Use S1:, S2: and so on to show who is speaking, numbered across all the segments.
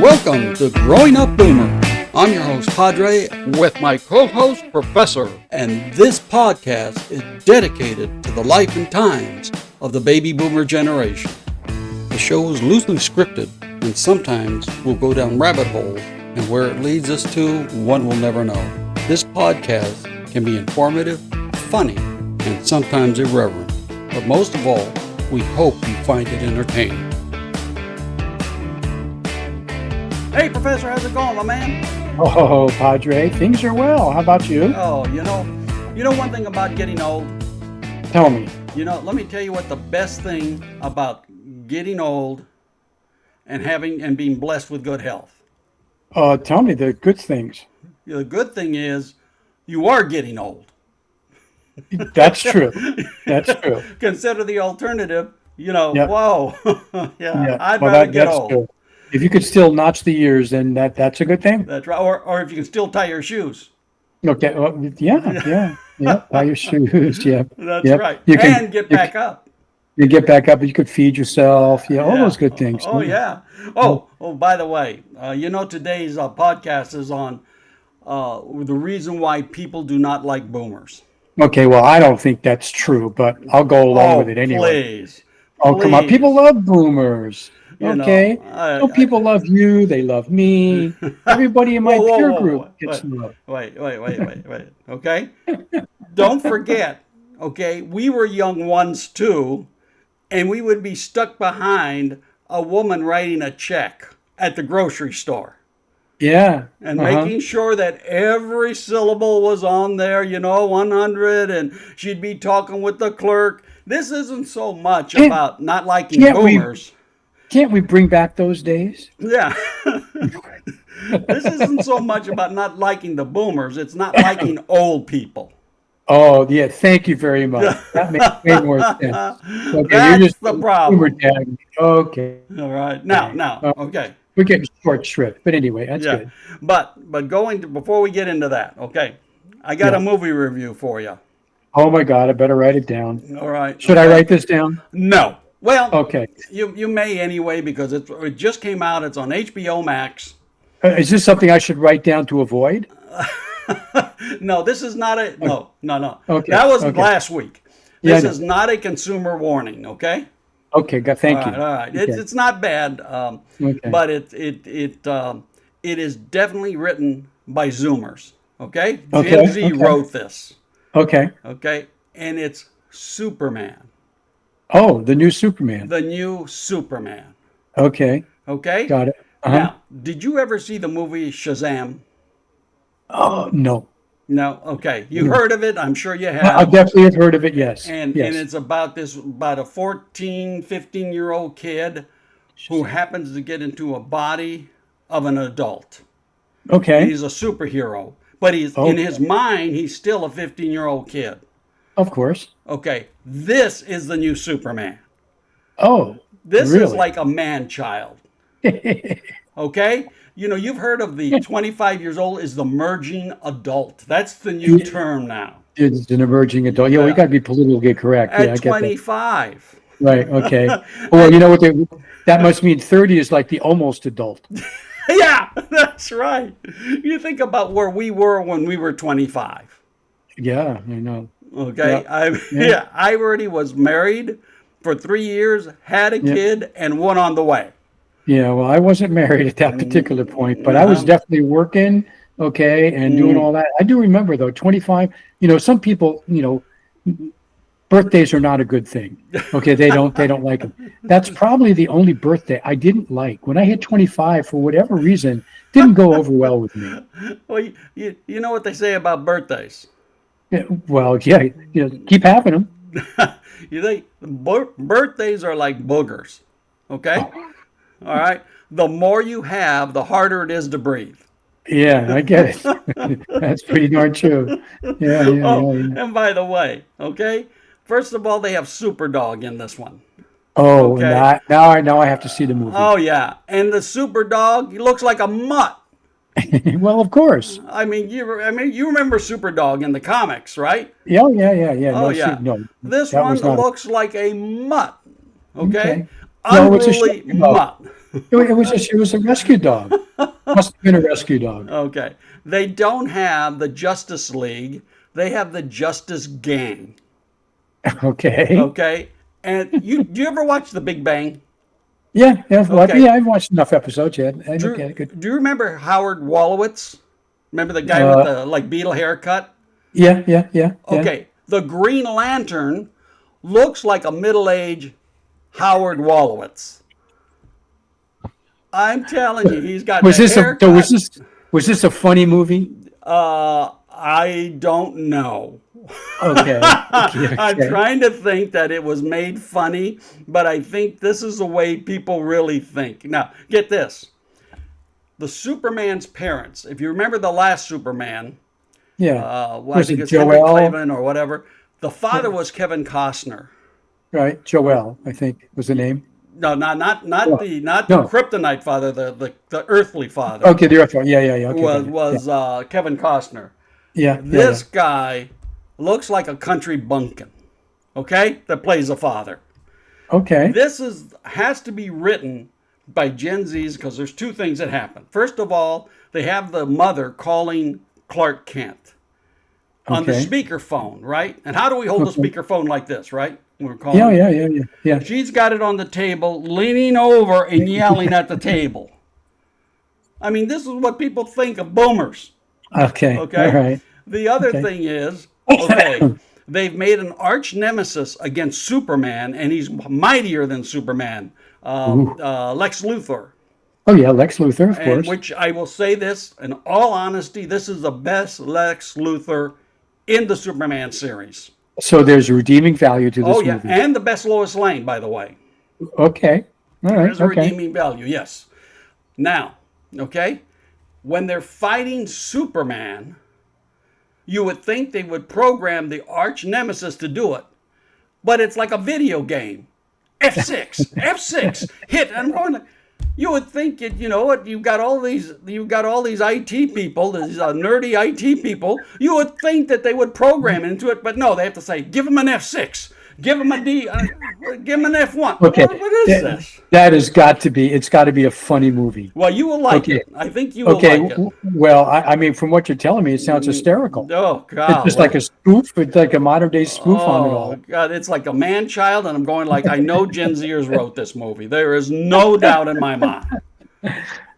S1: Welcome to Growing Up Boomer. I'm your host, Padre, with my co-host, Professor. And this podcast is dedicated to the life and times of the baby boomer generation. The show is loosely scripted, and sometimes we'll go down rabbit holes, and where it leads us to, one will never know. This podcast can be informative, funny, and sometimes irreverent. But most of all, we hope you find it entertaining. Hey, Professor, how's it going, my man?
S2: Oh, Padre, things are well. How about you?
S1: Oh, you know one thing about getting old?
S2: Tell me.
S1: Let me tell you what the best thing about getting old and being blessed with good health.
S2: Tell me the good things.
S1: The good thing is you are getting old.
S2: That's true. That's true.
S1: Consider the alternative,
S2: Yep.
S1: whoa.
S2: Yeah.
S1: I'd
S2: Well,
S1: rather get
S2: that's
S1: old.
S2: true. If you could still notch the years, then that's a good thing.
S1: That's right. Or if you can still tie your shoes.
S2: Okay. Well, yeah. Buy your shoes. Yeah.
S1: That's
S2: Yep.
S1: right.
S2: You can
S1: And get back up.
S2: You get back up, and you could feed yourself. Yeah, all
S1: Yeah.
S2: those good things.
S1: Oh, yeah. Oh, by the way, today's podcast is on the reason why people do not like boomers.
S2: Okay. Well, I don't think that's true, but I'll go along with it anyway.
S1: Please.
S2: Oh, come on.
S1: Please.
S2: People love boomers. Okay.
S1: I-
S2: People love you. They love me. Everybody in my
S1: Whoa, whoa,
S2: peer
S1: whoa,
S2: group
S1: whoa.
S2: gets love.
S1: Wait. Okay? Don't forget, okay, we were young ones too, and we would be stuck behind a woman writing a check at the grocery store
S2: Yeah.
S1: and making sure that every syllable was on there, 100, and she'd be talking with the clerk. This isn't so much about not liking
S2: can't we-
S1: boomers.
S2: Can't we bring back those days?
S1: Yeah. This isn't so much about not liking the boomers. It's not liking old people.
S2: Oh, yeah. Thank you very much. That makes way more sense. Okay,
S1: That's the problem.
S2: boomer dad. Okay.
S1: All right. Now, okay.
S2: We're getting short shrift. But anyway, that's
S1: Yeah.
S2: good.
S1: But before we get into that, okay, I got a
S2: Yeah.
S1: movie review for you.
S2: Oh, my God. I better write it down.
S1: All right.
S2: Should I write this down?
S1: No. Well,
S2: Okay.
S1: you may anyway because it just came out. It's on HBO Max.
S2: Is this something I should write down to avoid?
S1: No, this is not a no.
S2: Okay,
S1: That was
S2: okay.
S1: last week.
S2: Yeah,
S1: This
S2: I know.
S1: is not a consumer warning. Okay.
S2: Okay. Thank you.
S1: All right.
S2: Okay.
S1: It's not bad,
S2: Okay.
S1: but it is definitely written by Zoomers. Okay.
S2: Okay,
S1: Gen Z
S2: okay.
S1: wrote this.
S2: Okay.
S1: Okay, and it's Superman,
S2: Oh, the new Superman.
S1: the new Superman.
S2: Okay.
S1: Okay.
S2: Got it.
S1: Now, did you ever see the movie Shazam?
S2: Oh, no.
S1: No. Okay. You heard of it? I'm sure you
S2: I
S1: have.
S2: definitely have heard of it. Yes.
S1: And
S2: yes.
S1: it's about a 14, 15-year-old kid who happens to get into a body of an adult.
S2: Okay.
S1: He's a superhero, but in
S2: Okay.
S1: his mind, he's still a 15-year-old kid.
S2: Of course.
S1: Okay, this is the new Superman.
S2: Oh,
S1: This is
S2: really?
S1: like a man-child. Okay? You've heard of the 25 years old is the merging adult. That's the new term now.
S2: It's an emerging adult. Yeah, we
S1: Yeah.
S2: got to be politically correct. Yeah, I
S1: At
S2: get that.
S1: 25.
S2: Right. Okay. Well, you know what? That must mean 30 is like the almost adult.
S1: Yeah, that's right. You think about where we were when we were 25.
S2: Yeah, I know.
S1: Okay?
S2: Yeah.
S1: I already was married for 3 years, had a kid, and one on the way.
S2: Yeah. Well, I wasn't married at that particular point, but I was definitely working. Okay, and doing all that. I do remember though, 25. Some people, birthdays are not a good thing. Okay, they don't like them. That's probably the only birthday I didn't like. When I hit 25, for whatever reason, didn't go over well with me.
S1: Well, you know what they say about birthdays.
S2: Yeah, well, yeah, keep having them.
S1: You think birthdays are like boogers, okay? All right? The more you have, the harder it is to breathe.
S2: Yeah, I get it. That's pretty darn true. Yeah.
S1: And by the way, okay? First of all, they have Superdog in this one.
S2: Oh,
S1: Okay.
S2: now I have to see the movie.
S1: Oh, yeah. And the Superdog, he looks like a mutt.
S2: Well, of course.
S1: I mean, you remember Superdog in the comics, right?
S2: Yeah.
S1: Oh,
S2: No,
S1: yeah.
S2: no.
S1: This
S2: that
S1: one
S2: was not-
S1: looks like a mutt. Okay?
S2: Okay. No, it's a
S1: Unruly
S2: shame. No.
S1: mutt.
S2: It was a rescue dog. Must have been a rescue dog.
S1: Okay. They don't have the Justice League. They have the Justice Gang.
S2: Okay.
S1: Okay. And do you ever watch The Big Bang?
S2: Yeah, yeah, well,
S1: Okay.
S2: yeah. I've watched enough episodes. Yeah, I look at it. Good.
S1: Do you remember Howard Wolowitz? Remember the guy with
S2: Uh,
S1: the like beetle haircut?
S2: yeah, yeah, yeah, yeah.
S1: Okay. The Green Lantern looks like a middle-aged Howard Wolowitz. I'm telling you, he's got
S2: Was
S1: the
S2: this a
S1: haircut.
S2: so was this a funny movie?
S1: I don't know.
S2: Okay. Okay.
S1: I'm
S2: Okay.
S1: trying to think that it was made funny, but I think this is the way people really think. Now, get this. The Superman's parents, if you remember the last Superman,
S2: Yeah.
S1: well, I
S2: Was
S1: think
S2: it
S1: it's Henry
S2: Jor-El?
S1: Clavin or whatever, the father was Kevin Costner.
S2: Right. Joel, I think was the name.
S1: No, not
S2: No.
S1: the
S2: No.
S1: kryptonite father, the earthly father
S2: Okay, the Earth one. Yeah, yeah, yeah. Okay.
S1: was
S2: got it.
S1: Kevin Costner.
S2: Yeah, yeah,
S1: This guy looks like a country bumpkin, okay, that plays a father.
S2: yeah. Okay.
S1: This has to be written by Gen Zs because there's two things that happen. First of all, they have the mother calling Clark Kent on the
S2: Okay.
S1: speakerphone, right? And how do we hold the
S2: Okay.
S1: speakerphone like this, right? We're calling.
S2: Yeah, yeah, yeah, yeah, yeah.
S1: She's got it on the table, leaning over and yelling at the table. I mean, this is what people think of boomers.
S2: Okay.
S1: Okay.
S2: All right.
S1: The other
S2: Okay.
S1: thing is, okay, they've made an arch nemesis against Superman, and he's mightier than Superman. Lex Luthor,
S2: Oh yeah, Lex Luthor, of
S1: and
S2: course.
S1: which I will say this in all honesty, this is the best Lex Luthor in the Superman series.
S2: So there's a redeeming value to this
S1: Oh yeah,
S2: movie.
S1: and the best Lois Lane, by the way.
S2: Okay. All right.
S1: There's a
S2: Okay.
S1: redeeming value, yes. Now, okay, when they're fighting Superman, you would think they would program the arch nemesis to do it, but it's like a video game. F6, F6, hit. And I'm going. You would think it. You know what? You've got all these IT people, these nerdy IT people. You would think that they would program into it, but no, they have to say, give him an F6, give him a D, give him an F1.
S2: Okay.
S1: What is this?
S2: That has got to be. It's got to be a funny movie.
S1: Well, you will like
S2: Okay.
S1: it. I think you will
S2: Okay.
S1: like it.
S2: Well, I mean, from what you're telling me, it sounds hysterical.
S1: Oh
S2: It's
S1: God!
S2: just like a spoof. It's like a modern day spoof on it
S1: Oh
S2: all.
S1: God! It's like a man child, and I'm going like, I know Gen Zers wrote this movie. There is no doubt in my mind.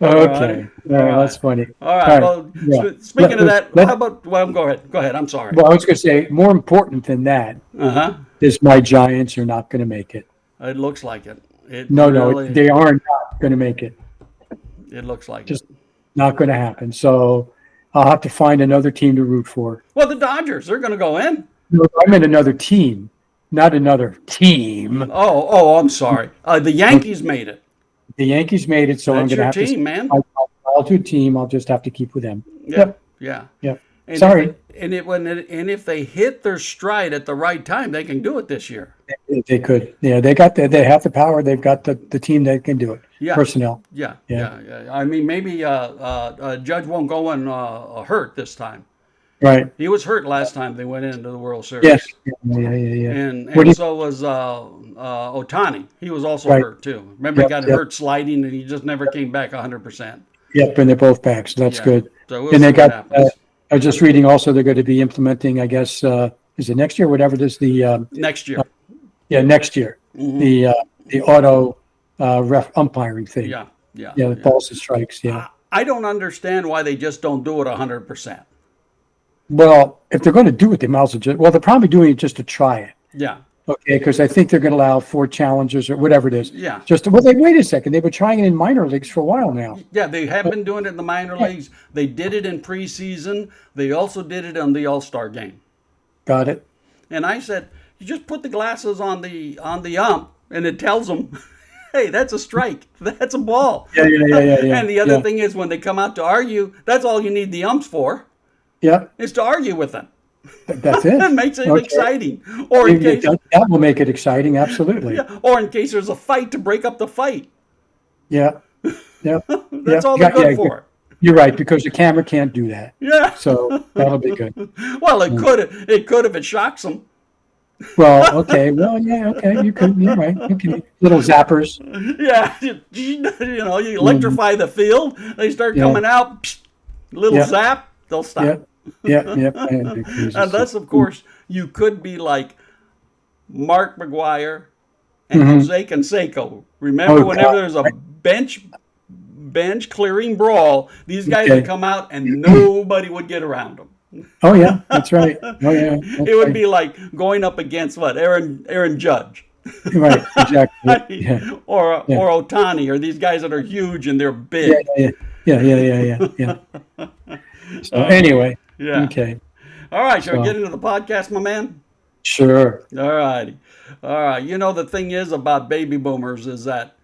S2: Okay.
S1: right.
S2: That's funny.
S1: All right. Well,
S2: Yeah.
S1: speaking of that,
S2: Let-
S1: how about? Well, go ahead. Go ahead. I'm sorry.
S2: Well, I was going to say, more important than that
S1: Uh-huh.
S2: is my Giants are not going to make it.
S1: It looks like it. It
S2: No,
S1: really,
S2: no, they are not going to make it.
S1: It looks like
S2: Just
S1: it.
S2: not going to happen. So I'll have to find another team to root for.
S1: Well, the Dodgers, they're going to go in.
S2: No, I meant another team, not another team.
S1: Oh, I'm sorry. The Yankees made it.
S2: The Yankees made it, so I'm
S1: That's
S2: going to
S1: your
S2: have
S1: team,
S2: to.
S1: man.
S2: I'll do team. I'll just have to keep with them.
S1: Yeah.
S2: Yep.
S1: Yeah.
S2: Yep.
S1: And
S2: Sorry.
S1: if they hit their stride at the right time, they can do it this year.
S2: They could. Yeah, they have the power. They've got the team that can do it.
S1: Yeah.
S2: Personnel.
S1: Yeah,
S2: Yeah.
S1: yeah. I mean, maybe Judge won't go in hurt this time.
S2: Right.
S1: He was hurt last time they went into the World Series.
S2: Yes. Yeah.
S1: And
S2: What do you-
S1: so was Otani. He was also
S2: Right.
S1: hurt too. Remember, he
S2: Yep,
S1: got
S2: yep.
S1: hurt sliding, and he just never came back 100%.
S2: Yep, and they're both back, so that's
S1: Yeah.
S2: good.
S1: So we'll
S2: And
S1: see
S2: they
S1: what
S2: got.
S1: happens.
S2: I was just reading also they're going to be implementing. I guess is it next year? Whatever it is.
S1: Next year.
S2: Next year. The auto ref umpiring thing.
S1: Yeah, yeah.
S2: Yeah, the balls and strikes. Yeah.
S1: I don't understand why they just don't do it 100%.
S2: Well, if they're going to do it, they might as well just. Well, they're probably doing it just to try it.
S1: Yeah,
S2: Okay, because I think they're going to allow 4 challenges or whatever it is.
S1: yeah.
S2: Wait a second. They've been trying it in minor leagues for a while now.
S1: Yeah, they have been doing it in the minor leagues. They did it in preseason. They also did it on the All-Star game.
S2: Got it.
S1: And I said, you just put the glasses on the ump, and it tells them, hey, that's a strike. That's a ball.
S2: Yeah.
S1: And the other thing is when they come out to argue, that's all you need the umps for,
S2: Yeah,
S1: is to argue with them.
S2: that's it.
S1: It makes it
S2: Okay.
S1: exciting. Or in case,
S2: That will make it exciting. Absolutely.
S1: or in case there's a fight to break up the fight.
S2: Yeah. Yeah.
S1: That's all they're good for.
S2: You're right, because the camera can't do that.
S1: Yeah.
S2: So that'll be good.
S1: Well, it could if it shocks them.
S2: Well, okay. Well, yeah, okay. You're right. You can little zappers.
S1: Yeah, you know, you
S2: Mm,
S1: electrify the field, they start
S2: yeah,
S1: coming out, psh, little
S2: yeah,
S1: zap, they'll
S2: yeah,
S1: stop.
S2: yeah. And the crazy stuff.
S1: Unless, of course, you could be like Mark McGuire and
S2: Mm-hmm.
S1: Jose Canseco. Remember,
S2: Oh
S1: whenever
S2: God.
S1: there's a bench clearing brawl, these guys would
S2: Okay.
S1: come out and nobody would get around them.
S2: Oh yeah, that's right. Oh yeah, that's
S1: It would
S2: right.
S1: be like going up against what, Aaron Judge,
S2: Right. Exactly. Yeah. Yeah.
S1: or Otani, or these guys that are huge and they're
S2: Yeah.
S1: big.
S2: Yeah. Yeah. Yeah. Yeah. Yeah. Yeah. So
S1: Uh,
S2: anyway,
S1: yeah.
S2: okay.
S1: All right, shall we
S2: So
S1: get into the podcast, my man?
S2: sure.
S1: All righty. All right. You know, the thing is about baby boomers is that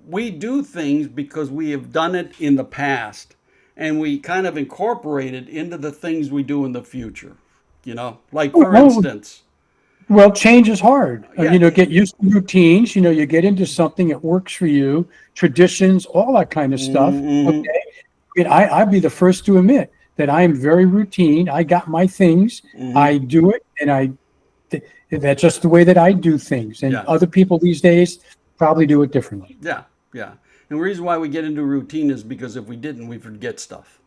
S1: we do things because we have done it in the past, and we kind of incorporate it into the things we do in the future. You know, like for
S2: Well,
S1: instance,
S2: well, change is hard.
S1: yeah.
S2: Get used to routines. You get into something that works for you, traditions, all that kind of stuff.
S1: Mm-hmm.
S2: Okay. I'd be the first to admit that I am very routine. I got my things.
S1: Mm-hmm.
S2: I do it, and that's just the way that I do things. And
S1: Yeah.
S2: other people these days probably do it differently.
S1: Yeah. Yeah. And the reason why we get into routine is because if we didn't, we forget stuff.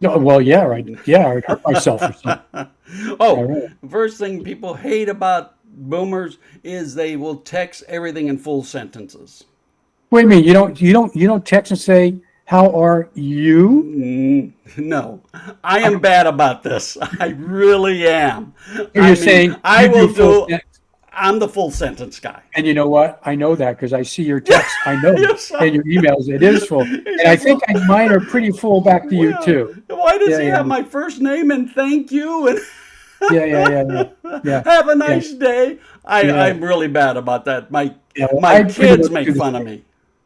S2: No, well, yeah, right. Yeah, I'd hurt myself or something. All
S1: Oh,
S2: right.
S1: first thing people hate about boomers is they will text everything in full sentences.
S2: Wait a minute. You don't text and say, "How are you?"
S1: No, I am bad about this. I really am.
S2: Or you're saying
S1: I
S2: you do
S1: will
S2: full
S1: do.
S2: text.
S1: I'm the full sentence guy.
S2: And you know what? I know that because I see your texts. I know
S1: Yes,
S2: and your emails. It is full, and I think mine are pretty full back to you
S1: well,
S2: too.
S1: why does
S2: Yeah,
S1: he
S2: yeah,
S1: have my first name and thank you and
S2: yeah, yeah, yeah, yeah, yeah,
S1: have a
S2: yeah.
S1: nice day?
S2: Yeah.
S1: I'm really bad about that. My
S2: Yeah, well,
S1: my
S2: I pretty
S1: kids
S2: much
S1: make
S2: do the
S1: fun of
S2: same.
S1: me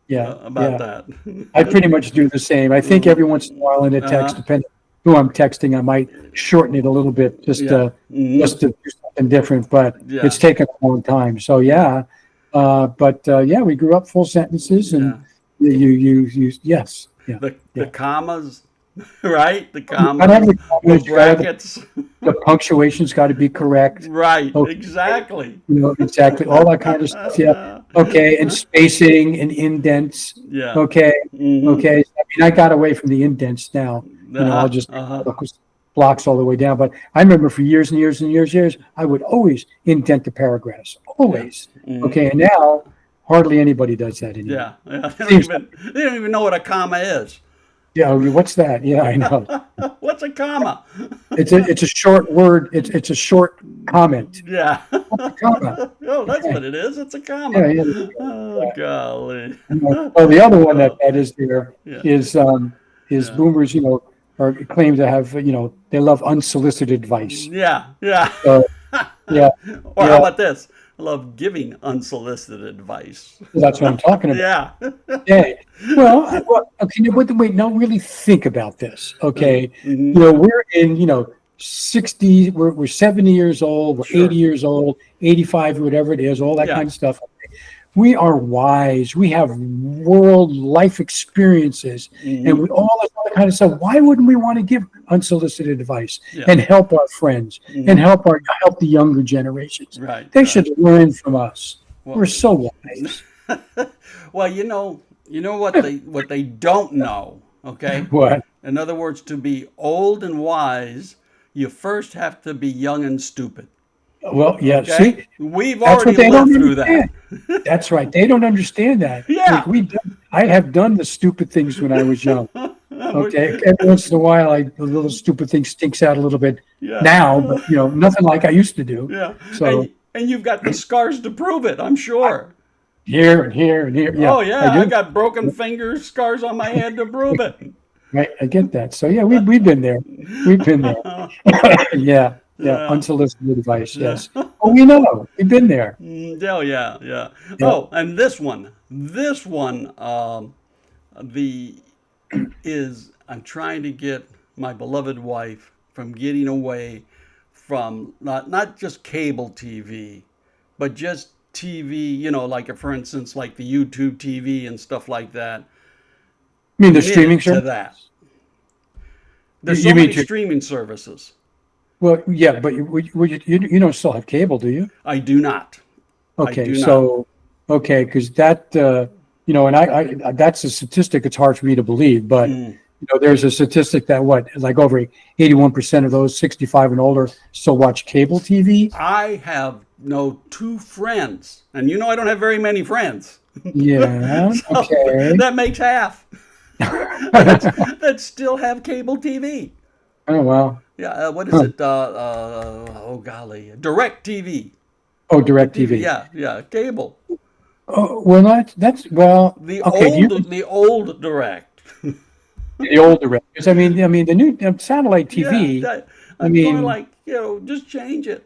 S2: Yeah,
S1: about
S2: yeah.
S1: that.
S2: I pretty much do the same. I think every once in a while in a text,
S1: Uh,
S2: depending who I'm texting, I might shorten it a little bit
S1: yeah.
S2: just to do something different. But
S1: Yeah.
S2: it's taken a long time. So yeah, yeah, we grew up full sentences,
S1: Yeah.
S2: and you yes, yeah,
S1: The
S2: yeah.
S1: commas, right? The
S2: I don't have
S1: commas,
S2: the
S1: the
S2: comments, you gotta have
S1: brackets.
S2: the punctuation's got to be correct.
S1: Right,
S2: Okay,
S1: exactly.
S2: exactly, all that kind of stuff. Yeah. Okay, and spacing and indents.
S1: Yeah.
S2: Okay.
S1: Hmm.
S2: Okay. I mean, I got away from the indents now. I'll
S1: Uh-huh.
S2: just
S1: Uh-huh.
S2: blocks all the way down. But I remember for years and years and years, I would always indent the paragraphs.
S1: Yeah.
S2: Always.
S1: Hmm.
S2: Okay. And now hardly anybody does that anymore.
S1: Yeah. Yeah.
S2: Seems
S1: They don't even know what a comma is.
S2: yeah. What's that? Yeah, I know.
S1: What's a comma?
S2: It's a short word. It's a short comment.
S1: Yeah.
S2: Comma.
S1: Oh, that's
S2: Yeah.
S1: what it is. It's a comma.
S2: Yeah. Yeah.
S1: Oh, golly.
S2: Well, the other one that is there
S1: Yeah.
S2: is
S1: Yeah.
S2: boomers. Are claim to have they love unsolicited advice.
S1: Yeah. Yeah.
S2: So yeah,
S1: Or how
S2: yeah.
S1: about this? I love giving unsolicited advice.
S2: That's what I'm talking about.
S1: Yeah.
S2: Okay. Okay. Wait. Now, really think about this. Okay.
S1: Hmm.
S2: We're in 60. We're 70 years old. We're
S1: Sure.
S2: 80 years old. 85, whatever it is. All that
S1: Yeah.
S2: kind of stuff. We are wise. We have world life experiences, and
S1: Hmm.
S2: we all that other kind of stuff. Why wouldn't we want to give unsolicited advice
S1: Yeah.
S2: and help our friends and
S1: Hmm.
S2: help the younger generations?
S1: Right.
S2: They
S1: Right.
S2: should learn from us.
S1: Well,
S2: We're so wise.
S1: well, you know what they don't know, okay?
S2: What?
S1: In other words, to be old and wise, you first have to be young and stupid.
S2: Well, yeah.
S1: Okay?
S2: See,
S1: We've
S2: that's what
S1: already
S2: they don't
S1: lived through that.
S2: understand. That's right. They don't understand that.
S1: Yeah.
S2: I have done the stupid things when I was young. Okay. Every once in a while, the little stupid thing stinks out a little bit
S1: Yeah.
S2: now, but nothing like I used to do.
S1: Yeah.
S2: So
S1: And you've got the scars to prove it, I'm sure.
S2: here and here and here. Yeah.
S1: Oh yeah,
S2: I
S1: I
S2: do.
S1: got broken fingers, scars on my head to prove it.
S2: Right. I get that. So yeah, we've been there. We've been there. Yeah. Yeah.
S1: Yeah.
S2: Unsolicited advice. Yes. Oh, we know. We've been there.
S1: Oh yeah, yeah.
S2: Yeah.
S1: Oh, and this one, the is I'm trying to get my beloved wife from getting away from not just cable TV, but just TV. Like for instance, like the YouTube TV and stuff like that.
S2: You mean the streaming
S1: Committed to
S2: service?
S1: that. There's
S2: You
S1: so
S2: mean
S1: many streaming services.
S2: Well, yeah, but you don't still have cable, do you?
S1: I do not. I
S2: Okay,
S1: do not.
S2: so okay, because that and I that's a statistic. It's hard for me to believe, but
S1: Mm.
S2: there's a statistic that what like over 81% of those 65 and older still watch cable TV.
S1: I have no two friends, and I don't have very many friends.
S2: Yeah.
S1: So
S2: Okay.
S1: that makes half that still have cable TV.
S2: Oh well.
S1: Yeah, what is
S2: Huh.
S1: it? Oh golly, Direct TV.
S2: Oh,
S1: The
S2: Direct
S1: TV,
S2: TV.
S1: yeah, yeah, cable.
S2: Oh well, that's well.
S1: The
S2: Okay. Do you
S1: old Direct.
S2: the old Direct? Because I mean the new satellite
S1: Yeah,
S2: TV. I
S1: I'm going
S2: mean,
S1: like, just change it.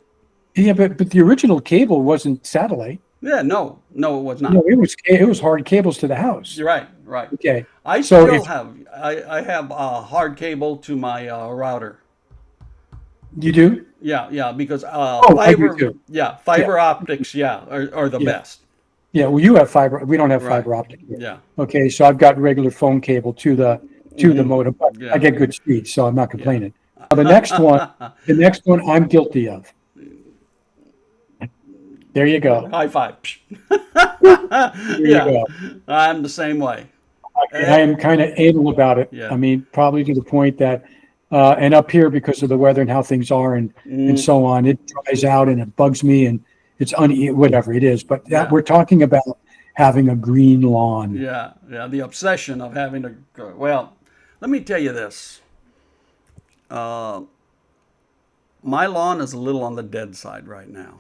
S2: yeah, but the original cable wasn't satellite.
S1: Yeah, no, no, it was
S2: No,
S1: not.
S2: it was hard cables to the house.
S1: You're right, right.
S2: Okay.
S1: I
S2: So
S1: still
S2: if
S1: have, I have hard cable to my router.
S2: you do,
S1: Yeah, yeah, because
S2: oh, I do too. Yeah,
S1: fiber optics, yeah, are the
S2: yeah,
S1: best.
S2: yeah. Well, you have fiber. We don't have
S1: Right.
S2: fiber optic here.
S1: Yeah.
S2: Okay, so I've got regular phone cable to the
S1: Hmm.
S2: modem. But I
S1: Yeah.
S2: get good speed, so I'm not
S1: Yeah.
S2: complaining. Now, the next one, I'm guilty of. There you go.
S1: High five.
S2: There you
S1: Yeah,
S2: go.
S1: I'm the same way.
S2: And I
S1: Eh,
S2: am kind of anal about it. I
S1: yeah.
S2: mean, probably to the point that, and up here because of the weather and how things are and
S1: Mm,
S2: so on, it dries out and it bugs me and it's whatever it is. But that
S1: yeah.
S2: we're talking about having a green lawn.
S1: Yeah. Yeah. The obsession of having to go. Well, let me tell you this. Uh, my lawn is a little on the dead side right now.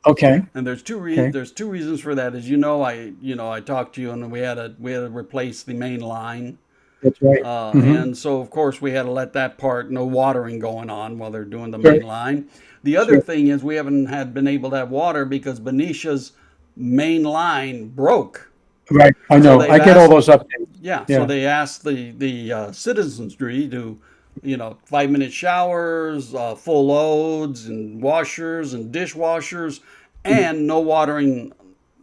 S2: Okay.
S1: And
S2: Okay.
S1: there's two reasons for that. As I talked to you and we had to replace the main line.
S2: That's right. Hmm.
S1: And so, of course, we had to let that part, no watering going on while they're doing the
S2: Sure.
S1: main line. The other
S2: Sure.
S1: thing is we haven't had been able to have water because Benicia's main line broke.
S2: Right. I
S1: So
S2: know.
S1: they've
S2: I get all
S1: asked,
S2: those updates.
S1: yeah, so
S2: Yeah.
S1: they asked the citizenry to, 5-minute showers, full loads, and washers and dishwashers, and no watering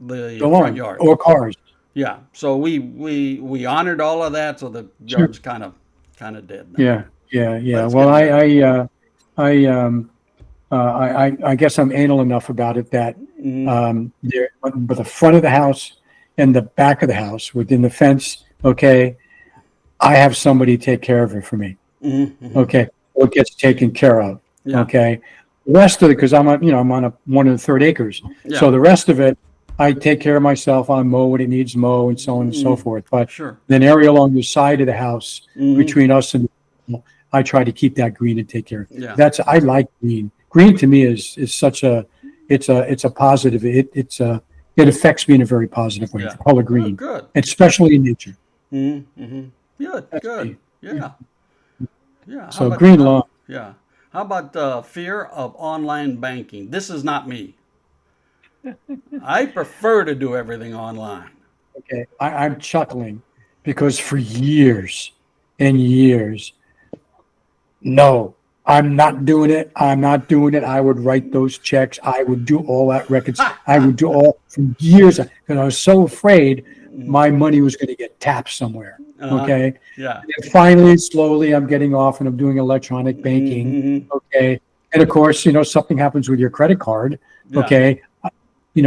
S1: the
S2: Go
S1: front
S2: on.
S1: yard.
S2: Or cars.
S1: Yeah, so we honored all of that, so the
S2: Sure.
S1: yard's kind of dead now.
S2: Yeah. Yeah.
S1: But
S2: Yeah.
S1: it's
S2: Well,
S1: getting better.
S2: I guess I'm anal enough about it that
S1: Mm,
S2: but the front of the house and the back of the house within the fence, okay, I have somebody take care of it for me.
S1: mm, mhm.
S2: Okay, so it gets taken care of.
S1: Yeah,
S2: Okay, the rest of it because I'm on a 1 acres,
S1: yeah,
S2: so the rest of it I take care of myself. I mow what it needs mow and so on and so
S1: mm,
S2: forth. But
S1: sure.
S2: then area along the side of the house
S1: Mm,
S2: between us and I try to keep that green and take care of.
S1: yeah,
S2: I like green. Green to me is such a it's a positive. It affects me in a very positive way.
S1: yeah.
S2: The color
S1: Oh,
S2: green,
S1: good.
S2: especially in nature.
S1: Mm, hmm. Good,
S2: That's
S1: good.
S2: me. Yeah.
S1: Yeah, yeah.
S2: So green lawn.
S1: Yeah. How about fear of online banking? This is not me. I prefer to do everything online.
S2: Okay, I'm chuckling because for years and years, no, I'm not doing it. I'm not doing it. I would write those checks. I would do all that records. I would do all for years because I was so afraid
S1: Mm,
S2: my money was going to get tapped somewhere.
S1: uh-huh.
S2: Okay.
S1: Yeah.
S2: And finally, slowly, I'm getting off and I'm doing electronic banking.
S1: Mm-hmm.
S2: Okay. And of course, something happens with your credit card.
S1: Yeah.
S2: Okay.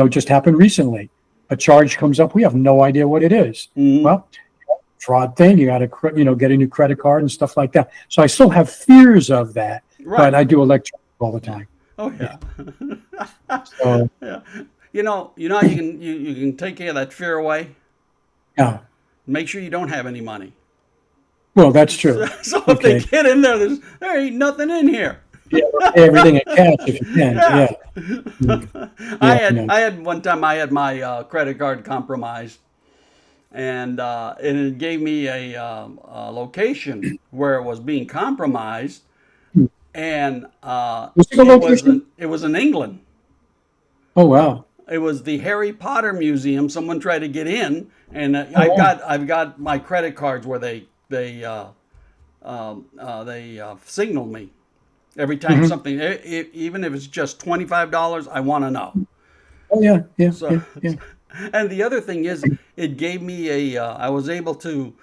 S2: Just happened recently. A charge comes up. We have no idea what it is.
S1: Mm-hmm.
S2: Well, fraud thing. You got to, get a new credit card and stuff like that. So I still have fears of that,
S1: Right.
S2: but I do electronic all the time.
S1: Oh yeah.
S2: So,
S1: Yeah. How you can take care of that fear away.
S2: yeah.
S1: Make sure you don't have any money.
S2: Well, that's true.
S1: So if they
S2: Okay.
S1: get in there ain't nothing in here.
S2: Yeah. Pay everything in cash if you can.
S1: Yeah.
S2: Yeah. Mm.
S1: I
S2: Yeah.
S1: had
S2: No.
S1: I had one time I had my credit card compromised, and it gave me a location where it was being compromised, and
S2: Was it a location?
S1: it was in England.
S2: Oh, wow.
S1: It was the Harry Potter Museum. Someone tried to get in, and
S2: Oh, wow.
S1: I've got my credit cards where they signal me every time
S2: Hmm.
S1: something, even if it's just $25. I want to know.
S2: Oh, yeah. Yeah.
S1: So,
S2: Yeah. Yeah.
S1: and the other thing is, it gave me I was able to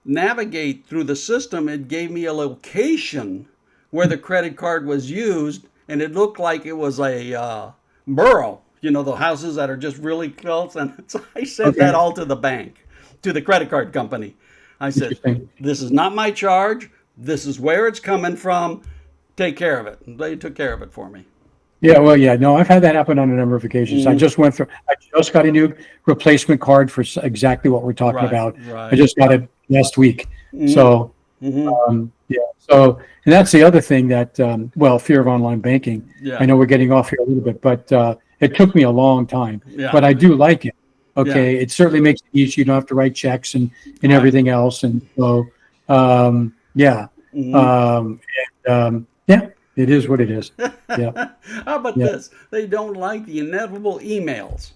S1: navigate through the system. It gave me a location where the credit card was used, and it looked like it was a borough. You know, the houses that are just really close. And so I sent that
S2: Okay.
S1: all to the bank, to the credit card company. I said,
S2: Interesting.
S1: "This is not my charge. This is where it's coming from. Take care of it." And they took care of it for me.
S2: Yeah, well, yeah, no, I've had that happen on a number of occasions.
S1: Mm,
S2: I just got a new replacement card for exactly what we're talking
S1: right,
S2: about. I
S1: right.
S2: just got it last week.
S1: Mm,
S2: So,
S1: hmm.
S2: yeah, so, and that's the other thing that, well, fear of online banking. I
S1: Yeah,
S2: know we're getting off here a little bit, but it took me a long time,
S1: yeah,
S2: but I do like it.
S1: yeah.
S2: Okay. It certainly makes it easy. You don't have to write checks and
S1: Right.
S2: everything else. And so, yeah,
S1: Hmm.
S2: yeah, it is what it is. Yeah.
S1: How about
S2: Yeah.
S1: this? They don't like the inevitable emails.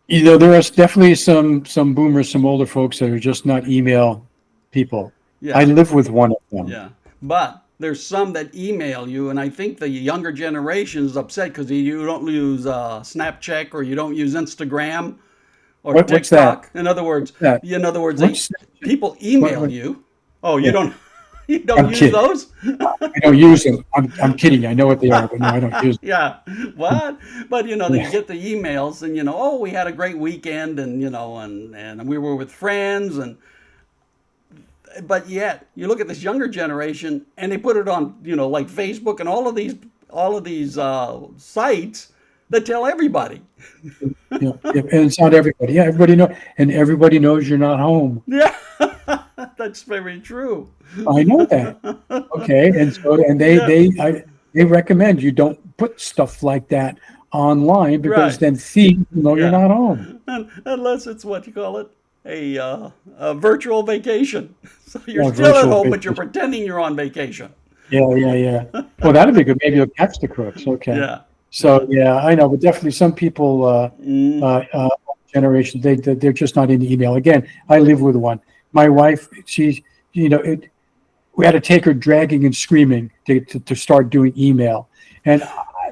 S2: You know, there is definitely some boomers, some older folks that are just not email people. I
S1: Yeah,
S2: live with one of them.
S1: yeah. But there's some that email you, and I think the younger generation is upset because you don't use Snapchat or you don't use Instagram or
S2: What's that?
S1: TikTok. In other words,
S2: That
S1: they
S2: what's
S1: people
S2: what,
S1: email
S2: what,
S1: you. Oh, you
S2: yeah.
S1: don't you don't
S2: I'm
S1: use
S2: kidding.
S1: those?
S2: I don't use them. I'm kidding. I know what they are, but no, I don't use
S1: Yeah.
S2: them.
S1: What? But they
S2: Yeah.
S1: get the emails and oh, we had a great weekend and and we were with friends and but yet you look at this younger generation and they put it on like Facebook and all of these sites that tell everybody.
S2: Yeah. Yeah. And it's not everybody. Yeah, everybody know, and everybody knows you're not home.
S1: Yeah. That's very true.
S2: I know that. Okay, and so and
S1: Yeah.
S2: they recommend you don't put stuff like that online because
S1: Right.
S2: then thieves know you're
S1: Yeah.
S2: not home.
S1: Unless it's what you call it, a virtual vacation. So you're
S2: Yeah,
S1: still at
S2: virtual
S1: home, but you're
S2: vacation.
S1: pretending you're on vacation.
S2: Yeah, yeah, yeah. Well, that'd be good. Maybe you'll catch the crooks. Okay.
S1: Yeah.
S2: So
S1: Yeah.
S2: yeah, I know, but definitely some people,
S1: Mm,
S2: generation, they're just not into email. Again, I live with one. My wife, she's, you know, it, we had to take her dragging and screaming to start doing email. And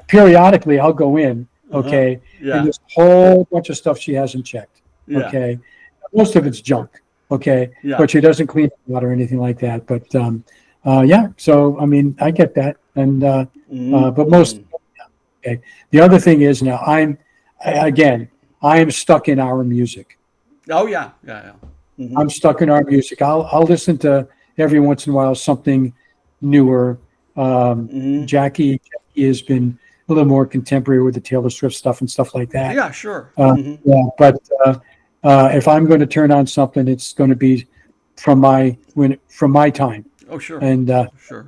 S2: periodically I'll go in,
S1: uh-huh.
S2: okay, and
S1: Yeah.
S2: there's a whole bunch of stuff she hasn't checked.
S1: Yeah.
S2: Okay. Most of it's junk. Okay.
S1: Yeah.
S2: But she doesn't clean it out or anything like that. But yeah, so I mean, I get that. And but most
S1: Mm.
S2: okay. The other thing is now again, I am stuck in our music.
S1: Oh yeah. Yeah. Yeah. Hmm.
S2: I'm stuck in our music. I'll listen to every once in a while something newer.
S1: Hmm.
S2: Jackie has been a little more contemporary with the Taylor Swift stuff and stuff like that.
S1: Yeah. Sure.
S2: Uh,
S1: Hmm.
S2: yeah, but if I'm going to turn on something, it's going to be from my time.
S1: Oh sure.
S2: And
S1: Sure.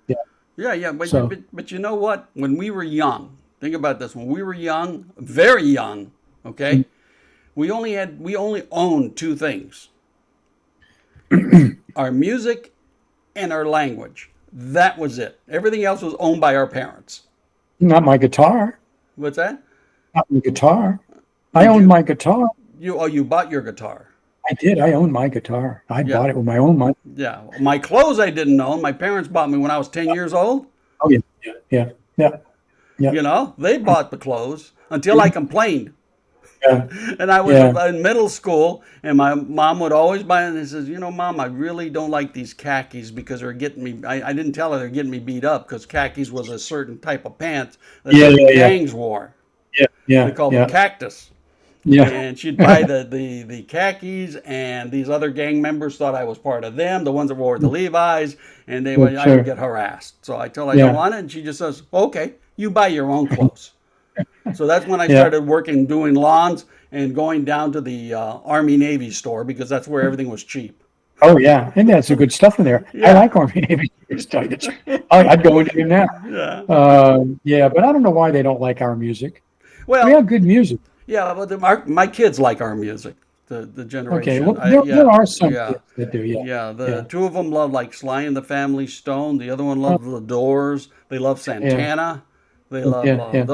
S2: yeah,
S1: Yeah. Yeah. But,
S2: so
S1: but but you know what? When we were young, think about this. When we were young, very young, okay, we only owned two things: our music and our language. That was it. Everything else was owned by our parents.
S2: not my guitar,
S1: What's that?
S2: not my guitar. I
S1: Did
S2: own
S1: you
S2: my guitar.
S1: you bought your guitar?
S2: I did. I own my guitar. I
S1: Yeah.
S2: bought it with my own money.
S1: Yeah. My clothes I didn't own. My parents bought me when I was 10 years old.
S2: Oh yeah, yeah, yeah, yeah, yeah,
S1: They bought the clothes until I complained.
S2: yeah,
S1: And I was
S2: yeah.
S1: in middle school, and my mom would always buy it. And says, Mom, I really don't like these khakis because they're getting me. I didn't tell her they're getting me beat up because khakis was a certain type of pants that
S2: Yeah,
S1: certain
S2: yeah, yeah,
S1: gangs wore.
S2: yeah,
S1: They
S2: yeah,
S1: called them
S2: yeah,
S1: cactus.
S2: yeah.
S1: And she'd buy the khakis, and these other gang members thought I was part of them, the ones that wore the Levi's, and
S2: Sure,
S1: I would
S2: sure.
S1: get harassed. So I tell her I don't
S2: Yeah,
S1: want it, and she just says, "Okay, you buy your own clothes." So that's when I
S2: yeah.
S1: started working doing lawns and going down to the Army Navy store because that's where everything was cheap.
S2: Oh yeah, and that's some good stuff in there. I
S1: Yeah,
S2: like Army Navy stuff. I'd go into it now.
S1: yeah.
S2: Yeah, but I don't know why they don't like our music. We
S1: Well,
S2: have good music.
S1: yeah, but my kids like our music. The
S2: Okay,
S1: generation,
S2: well there
S1: yeah,
S2: are some
S1: yeah.
S2: kids that do. Yeah,
S1: Yeah, the
S2: yeah,
S1: two of them love like Sly and the Family Stone. The other one
S2: oh,
S1: loves the Doors. They love
S2: yeah,
S1: Santana. They love
S2: yeah, yeah,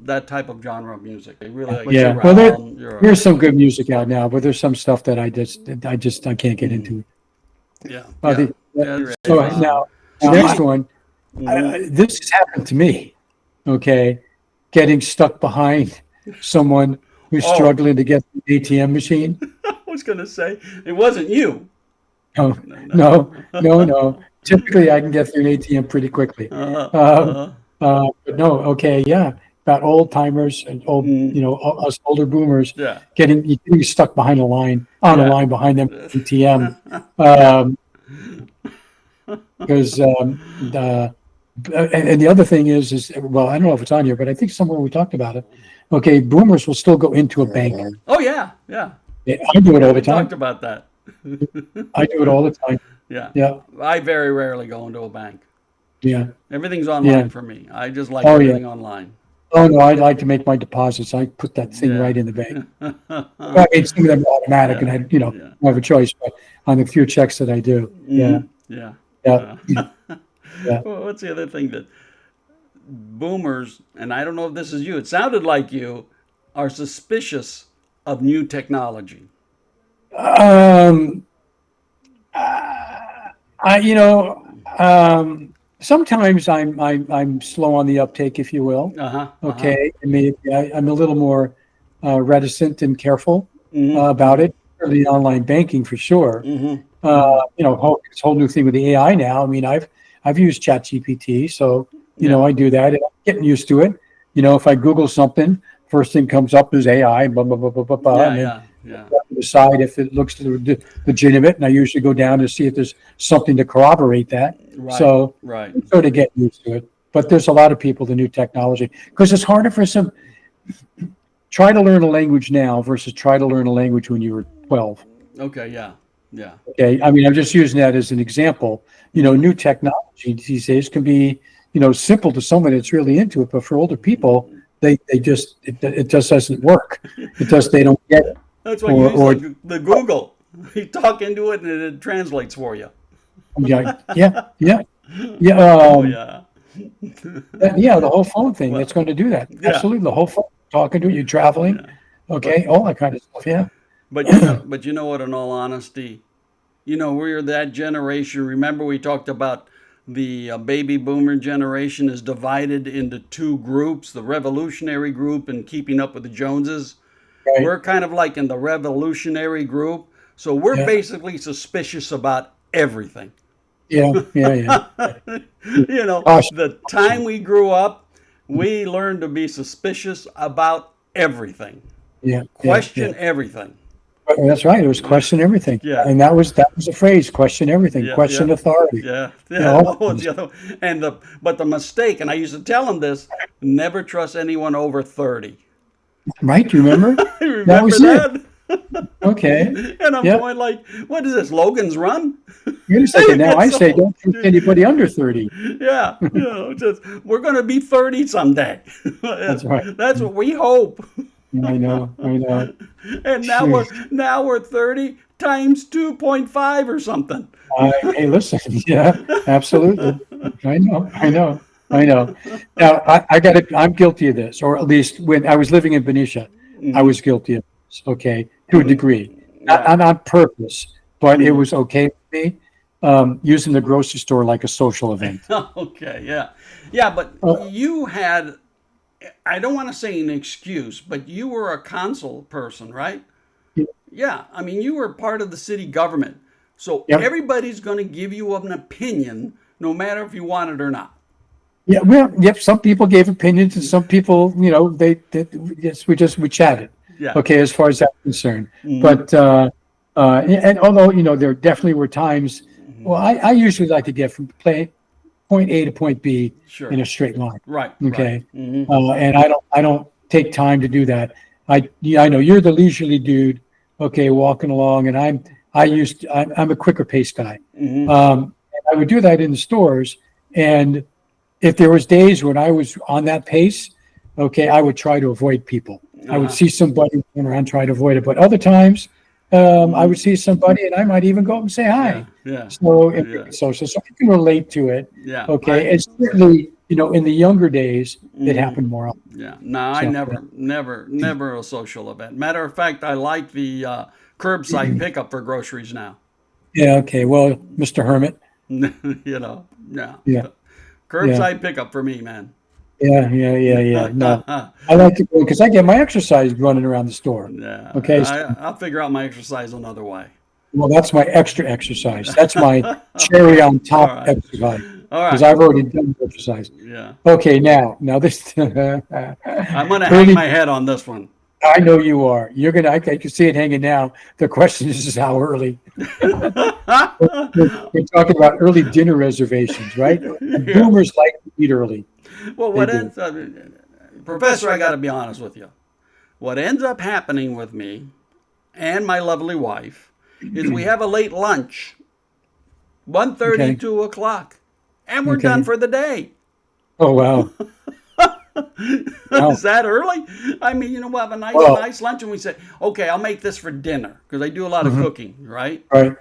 S1: that type of genre of music. They really like
S2: yeah.
S1: you're
S2: Well,
S1: around. You're
S2: there's some good music out now, but there's some stuff that I can't get
S1: mm,
S2: into.
S1: yeah,
S2: Uh,
S1: yeah,
S2: the,
S1: yeah.
S2: so now the
S1: Now
S2: next
S1: my
S2: one,
S1: mhm.
S2: this has happened to me. Okay, getting stuck behind someone who's
S1: Oh,
S2: struggling to get the ATM machine.
S1: I was gonna say it wasn't you.
S2: No, no, no, no. Typically, I can get through an ATM pretty quickly.
S1: Uh-huh.
S2: Um,
S1: Uh-huh.
S2: but no, okay, yeah. About old timers and old,
S1: Mm,
S2: us older boomers
S1: yeah.
S2: getting stuck behind a line, on a
S1: Yeah.
S2: line behind them ATM.
S1: Yeah.
S2: Um, because the and the other thing is well, I don't know if it's on here, but I think somewhere we talked about it. Okay, boomers will still go into a bank.
S1: Oh yeah. Yeah.
S2: Yeah, I do it all the
S1: We talked
S2: time.
S1: about that.
S2: I do it all the time.
S1: Yeah.
S2: Yeah,
S1: I very rarely go into a bank.
S2: yeah,
S1: Everything's
S2: yeah.
S1: online for me. I just like
S2: Oh yeah.
S1: everything online.
S2: Oh no, I like to make my deposits. I put that thing
S1: Yeah.
S2: right in the bank. Well, I mean, some of them are automatic, and
S1: Yeah.
S2: I,
S1: Yeah.
S2: don't have a choice. But on the few checks that I do, yeah,
S1: Yeah.
S2: yeah,
S1: Uh,
S2: yeah.
S1: well, what's the other thing that boomers, and I don't know if this is you, it sounded like you, are suspicious of new technology?
S2: Um, I, sometimes I'm slow on the uptake, if you will.
S1: Uh huh. Uh huh.
S2: Okay, I mean, I'm a little more reticent and careful about
S1: Mm-hmm.
S2: it. Certainly, online banking for sure.
S1: Mm-hmm. Mm-hmm.
S2: This whole new thing with the AI now. I mean, I've used ChatGPT, so
S1: Yeah.
S2: I do that, and I'm getting used to it. If I Google something, first thing comes up is AI, blah blah blah blah blah, blah,
S1: Yeah.
S2: and then
S1: Yeah. Yeah.
S2: decide if it looks legitimate. And I usually go down to see if there's something to corroborate that.
S1: Right.
S2: So
S1: Right.
S2: I'm sort of getting used to it. But there's a lot of people, the new technology, because it's harder for some try to learn a language now versus try to learn a language when you were 12.
S1: Okay. Yeah. Yeah.
S2: Okay. I mean, I'm just using that as an example. New technology these days can be, simple to someone that's really into it, but for older people, they just, it just doesn't work. They don't get it.
S1: That's why you
S2: Or,
S1: use
S2: or,
S1: the Google. You talk into it and it translates for you.
S2: yeah, yeah, yeah, yeah.
S1: Oh yeah.
S2: Yeah, the whole phone thing
S1: Well,
S2: that's going to do that.
S1: yeah.
S2: Absolutely. The whole phone, talking to you, traveling.
S1: Yeah. But
S2: Okay. All that kind of stuff. Yeah.
S1: but you know what? In all honesty, we're that generation. Remember, we talked about the baby boomer generation is divided into two groups: the revolutionary group and keeping up with the Joneses.
S2: Right.
S1: We're kind of like in the revolutionary group, so we're
S2: Yeah.
S1: basically suspicious about everything.
S2: Yeah. Yeah. Yeah. Gosh.
S1: The time we grew up, we learned to be suspicious about everything,
S2: Yeah. Yeah. Yeah.
S1: question everything.
S2: That's right. It was question everything.
S1: Yeah,
S2: And that was the phrase, question everything,
S1: yeah,
S2: question
S1: yeah,
S2: authority.
S1: yeah, yeah.
S2: All
S1: What was the other? But the mistake, and I used to tell them this: never trust anyone over 30.
S2: right. Do you remember?
S1: You
S2: That
S1: remember
S2: was it.
S1: that?
S2: Okay.
S1: And I'm
S2: Yeah.
S1: going like, what is this, Logan's Run?
S2: Wait a second. Now I
S1: It's
S2: say
S1: so-
S2: don't trust anybody under 30.
S1: Yeah, just we're going to be 30 someday.
S2: That's right.
S1: That's what we hope.
S2: I know. I know.
S1: And now we're 30 times 2.5 or something.
S2: Hey, listen. Yeah, absolutely. I know. I know. I know. Now I got it. I'm guilty of this, or at least when I was living in Benicia, I was guilty of this. Okay, to a degree, not,
S1: Yeah.
S2: not on purpose, but it was okay with me. Using the grocery store like a social event.
S1: Okay, yeah. Yeah, but
S2: Uh,
S1: you had, I don't want to say an excuse, but you were a council person, right? Yeah, I mean, you were part of the city government. So
S2: Yep.
S1: everybody's going to give you an opinion, no matter if you want it or not.
S2: Yeah, well, yep. Some people gave opinions, and some people, yes, we chatted.
S1: Yeah.
S2: Okay, as far as that's concerned.
S1: Mhm.
S2: But and although there definitely were times, well, I usually like to get from point A to point B
S1: Sure.
S2: in a straight line.
S1: Right.
S2: Okay,
S1: Right. Hmm.
S2: and I don't take time to do that. I know you're the leisurely dude. Okay, walking along, and I'm a quicker pace guy.
S1: Hmm.
S2: And I would do that in the stores, and if there was days when I was on that pace, okay, I would try to avoid people. I would
S1: Uh-huh.
S2: see somebody going around, try to avoid it. But other times, I would see somebody, and I might even go up and say hi.
S1: Yeah.
S2: So,
S1: Yeah.
S2: so I can relate to it.
S1: Yeah.
S2: Okay, and certainly, in the younger days, it happened more often.
S1: Yeah. No, I
S2: So,
S1: never a social event. Matter of fact, I like the curbside pickup for groceries now.
S2: Yeah. Okay. Well, Mr. Hermit.
S1: Yeah.
S2: Yeah. Yeah.
S1: Curbside pickup for me, man.
S2: Yeah. Yeah. Yeah. Yeah. No, I like to go because I get my exercise running around the store.
S1: Yeah.
S2: Okay.
S1: I'll figure out my exercise another way.
S2: Well, that's my extra exercise. That's my cherry on
S1: All
S2: top
S1: right.
S2: exercise
S1: All
S2: because
S1: right.
S2: I've already done the exercise.
S1: Yeah.
S2: Okay, now this
S1: I'm going to hang
S2: early.
S1: my head on this one.
S2: I know you are. You're gonna. I can see it hanging now. The question is how early. We're talking about early dinner reservations, right? And
S1: Yeah.
S2: boomers like to eat early.
S1: Well,
S2: They
S1: what
S2: do.
S1: ends up, Professor, I got to be honest with you. What ends up happening with me and my lovely wife is we have a late lunch, 1:30,
S2: Okay.
S1: 2 o'clock, and we're done
S2: Okay.
S1: for the day.
S2: Oh wow.
S1: Is
S2: Wow.
S1: that early? I mean, we'll have a
S2: Well.
S1: nice lunch, and we say, okay, I'll make this for dinner because I do a lot of
S2: Mhm.
S1: cooking, right?
S2: Right.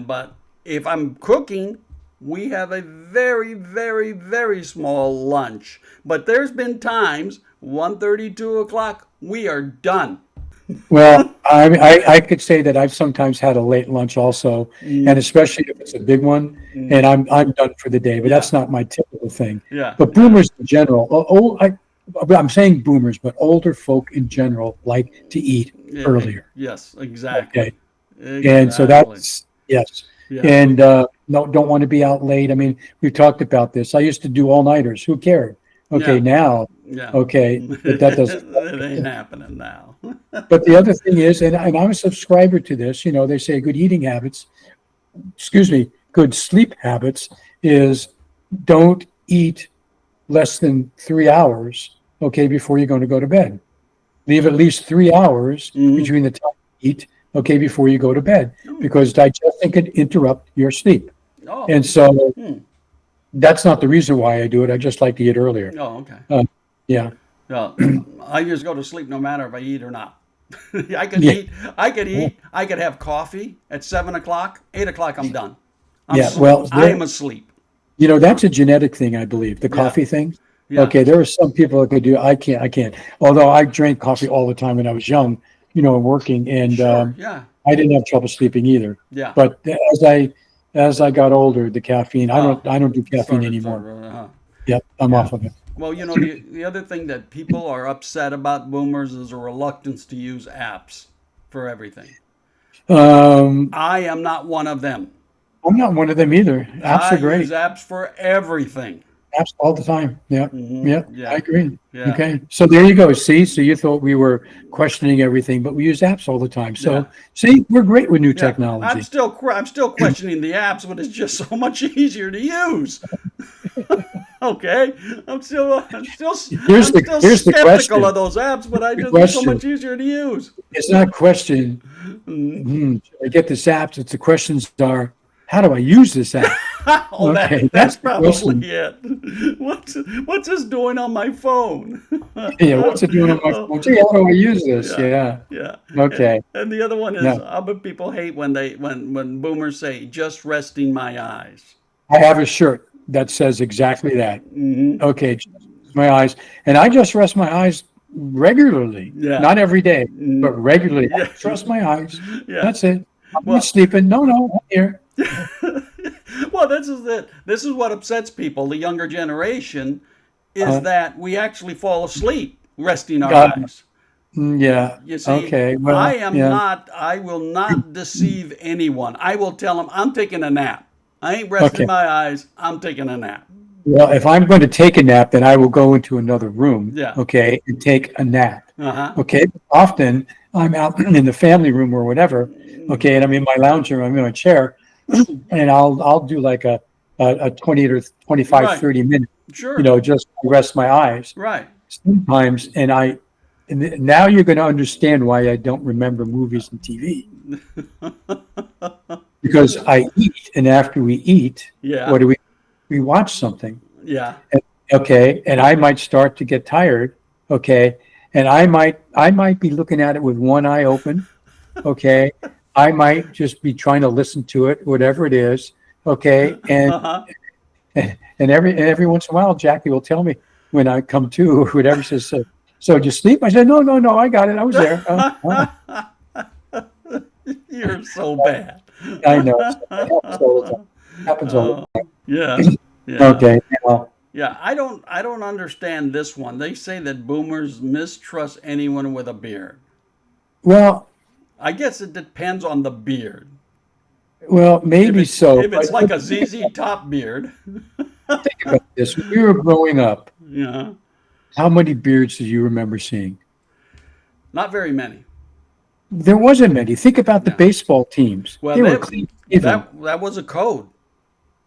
S1: But if I'm cooking, we have a very, very, very small lunch. But there's been times 1:30, 2 o'clock, we are done.
S2: Well, I could say that I've sometimes had a late lunch also, and
S1: Mm,
S2: especially if it's a big one,
S1: mm,
S2: and I'm done for the day. But
S1: yeah,
S2: that's not my typical thing.
S1: yeah,
S2: But
S1: yeah,
S2: boomers in general, I'm saying boomers, but older folk in general like to eat
S1: yeah.
S2: earlier.
S1: Yes,
S2: Okay,
S1: exactly,
S2: and so
S1: exactly.
S2: that's yes,
S1: Yeah,
S2: and no, don't want to be out late. I mean, we've talked about this. I used to do all nighters. Who cared? Okay,
S1: yeah,
S2: now,
S1: yeah.
S2: okay, that doesn't.
S1: It ain't happening now.
S2: But the other thing is, and I'm a subscriber to this, they say good eating habits, excuse me, good sleep habits is don't eat less than 3 hours, okay, before you're going to go to bed. Leave at least 3 hours
S1: Hmm.
S2: between the time you eat, okay, before you go to bed, because digestion can interrupt your sleep.
S1: Oh,
S2: And so
S1: hmm.
S2: that's not the reason why I do it. I just like to eat earlier.
S1: Oh, okay.
S2: Uh, yeah.
S1: Well, I just go to sleep no matter if I eat or not. I could
S2: Yeah.
S1: eat. I could eat. I could have coffee at 7 o'clock. 8 o'clock, I'm done.
S2: Yeah. Well,
S1: I am asleep.
S2: that's a genetic thing, I believe, the
S1: Yeah,
S2: coffee thing.
S1: yeah.
S2: Okay, there are some people that could do. I can't. Although I drank coffee all the time when I was young, and working, and
S1: Sure. Yeah,
S2: I didn't have trouble sleeping either.
S1: yeah.
S2: But as I got older, the caffeine. I
S1: Oh,
S2: don't I don't do caffeine
S1: started.
S2: anymore.
S1: Uh-huh.
S2: Yep, I'm
S1: Yeah.
S2: off of it.
S1: Well, the other thing that people are upset about boomers is a reluctance to use apps for everything.
S2: Um,
S1: I am not one of them.
S2: I'm not one of them either. Apps
S1: I
S2: are
S1: use
S2: great.
S1: apps for everything.
S2: Apps all the time. Yep, yep. I
S1: Yeah,
S2: agree.
S1: yeah,
S2: Okay, so there you go. See, so you thought we were questioning everything, but we use apps all the time.
S1: yeah.
S2: So see, we're great with new
S1: Yeah, I'm
S2: technology.
S1: still I'm still questioning the apps, but it's just so much easier to use. Okay,
S2: Here's
S1: I'm
S2: the
S1: still
S2: here's the
S1: skeptical of
S2: question.
S1: those apps, but
S2: The
S1: they're so
S2: question.
S1: much easier to use.
S2: It's not a question.
S1: Mm.
S2: Should I get this app? It's the questions are, how do I use this app?
S1: Oh,
S2: Okay,
S1: that's
S2: that's the
S1: probably
S2: question.
S1: it. What's this doing on my phone?
S2: Yeah, what's it doing on my
S1: Oh,
S2: phone? Gee, how do I use this?
S1: yeah,
S2: Yeah.
S1: yeah.
S2: Okay.
S1: And the other one is,
S2: No,
S1: I bet people hate when boomers say, "Just resting my eyes."
S2: I have a shirt that says exactly that.
S1: Hmm.
S2: Okay, just my eyes, and I just rest my eyes regularly,
S1: Yeah.
S2: not every day, but
S1: Mm,
S2: regularly. I
S1: yeah.
S2: just rest my eyes.
S1: Yeah.
S2: That's it. I'm not
S1: Well,
S2: sleeping. No, no, I'm here.
S1: well, this is it. This is what upsets people, the younger generation, is
S2: Uh,
S1: that we actually fall asleep resting our
S2: uh,
S1: eyes.
S2: yeah.
S1: You see,
S2: Okay. Well, yeah.
S1: I will not deceive anyone. I will tell them I'm taking a nap. I ain't resting
S2: Okay.
S1: my eyes. I'm taking a nap.
S2: Well, if I'm going to take a nap, then I will go into another room,
S1: Yeah.
S2: okay, and take a nap.
S1: Uh-huh.
S2: Okay. Often I'm out in the family room or whatever, okay, and I'm in my lounge room, I'm in a chair, and I'll do like a 20 or 25,
S1: Right.
S2: 30 minutes,
S1: Sure.
S2: just to rest my eyes
S1: Right.
S2: sometimes. And now you're going to understand why I don't remember movies and TV because I eat, and after we eat,
S1: Yeah.
S2: what do we watch something?
S1: Yeah.
S2: Okay, and I might start to get tired. Okay, and I might be looking at it with one eye open. Okay, I might just be trying to listen to it, whatever it is. Okay, and
S1: Uh-huh.
S2: every once in a while, Jackie will tell me when I come to or whatever. Says so. Did you sleep? I said, no, no, no. I got it. I was there.
S1: You're so bad.
S2: I know. It happens all the time. Happens all
S1: Oh,
S2: the
S1: yeah.
S2: time.
S1: Yeah.
S2: Okay. Now,
S1: Yeah. I don't understand this one. They say that boomers mistrust anyone with a beard.
S2: well,
S1: I guess it depends on the beard.
S2: Well, maybe so.
S1: If it's
S2: But
S1: like a ZZ Top beard,
S2: think about this. When we were growing up,
S1: yeah,
S2: how many beards do you remember seeing?
S1: not very many.
S2: There wasn't many. Think about the
S1: No.
S2: baseball teams.
S1: Well,
S2: They were clean shaven.
S1: that was a code,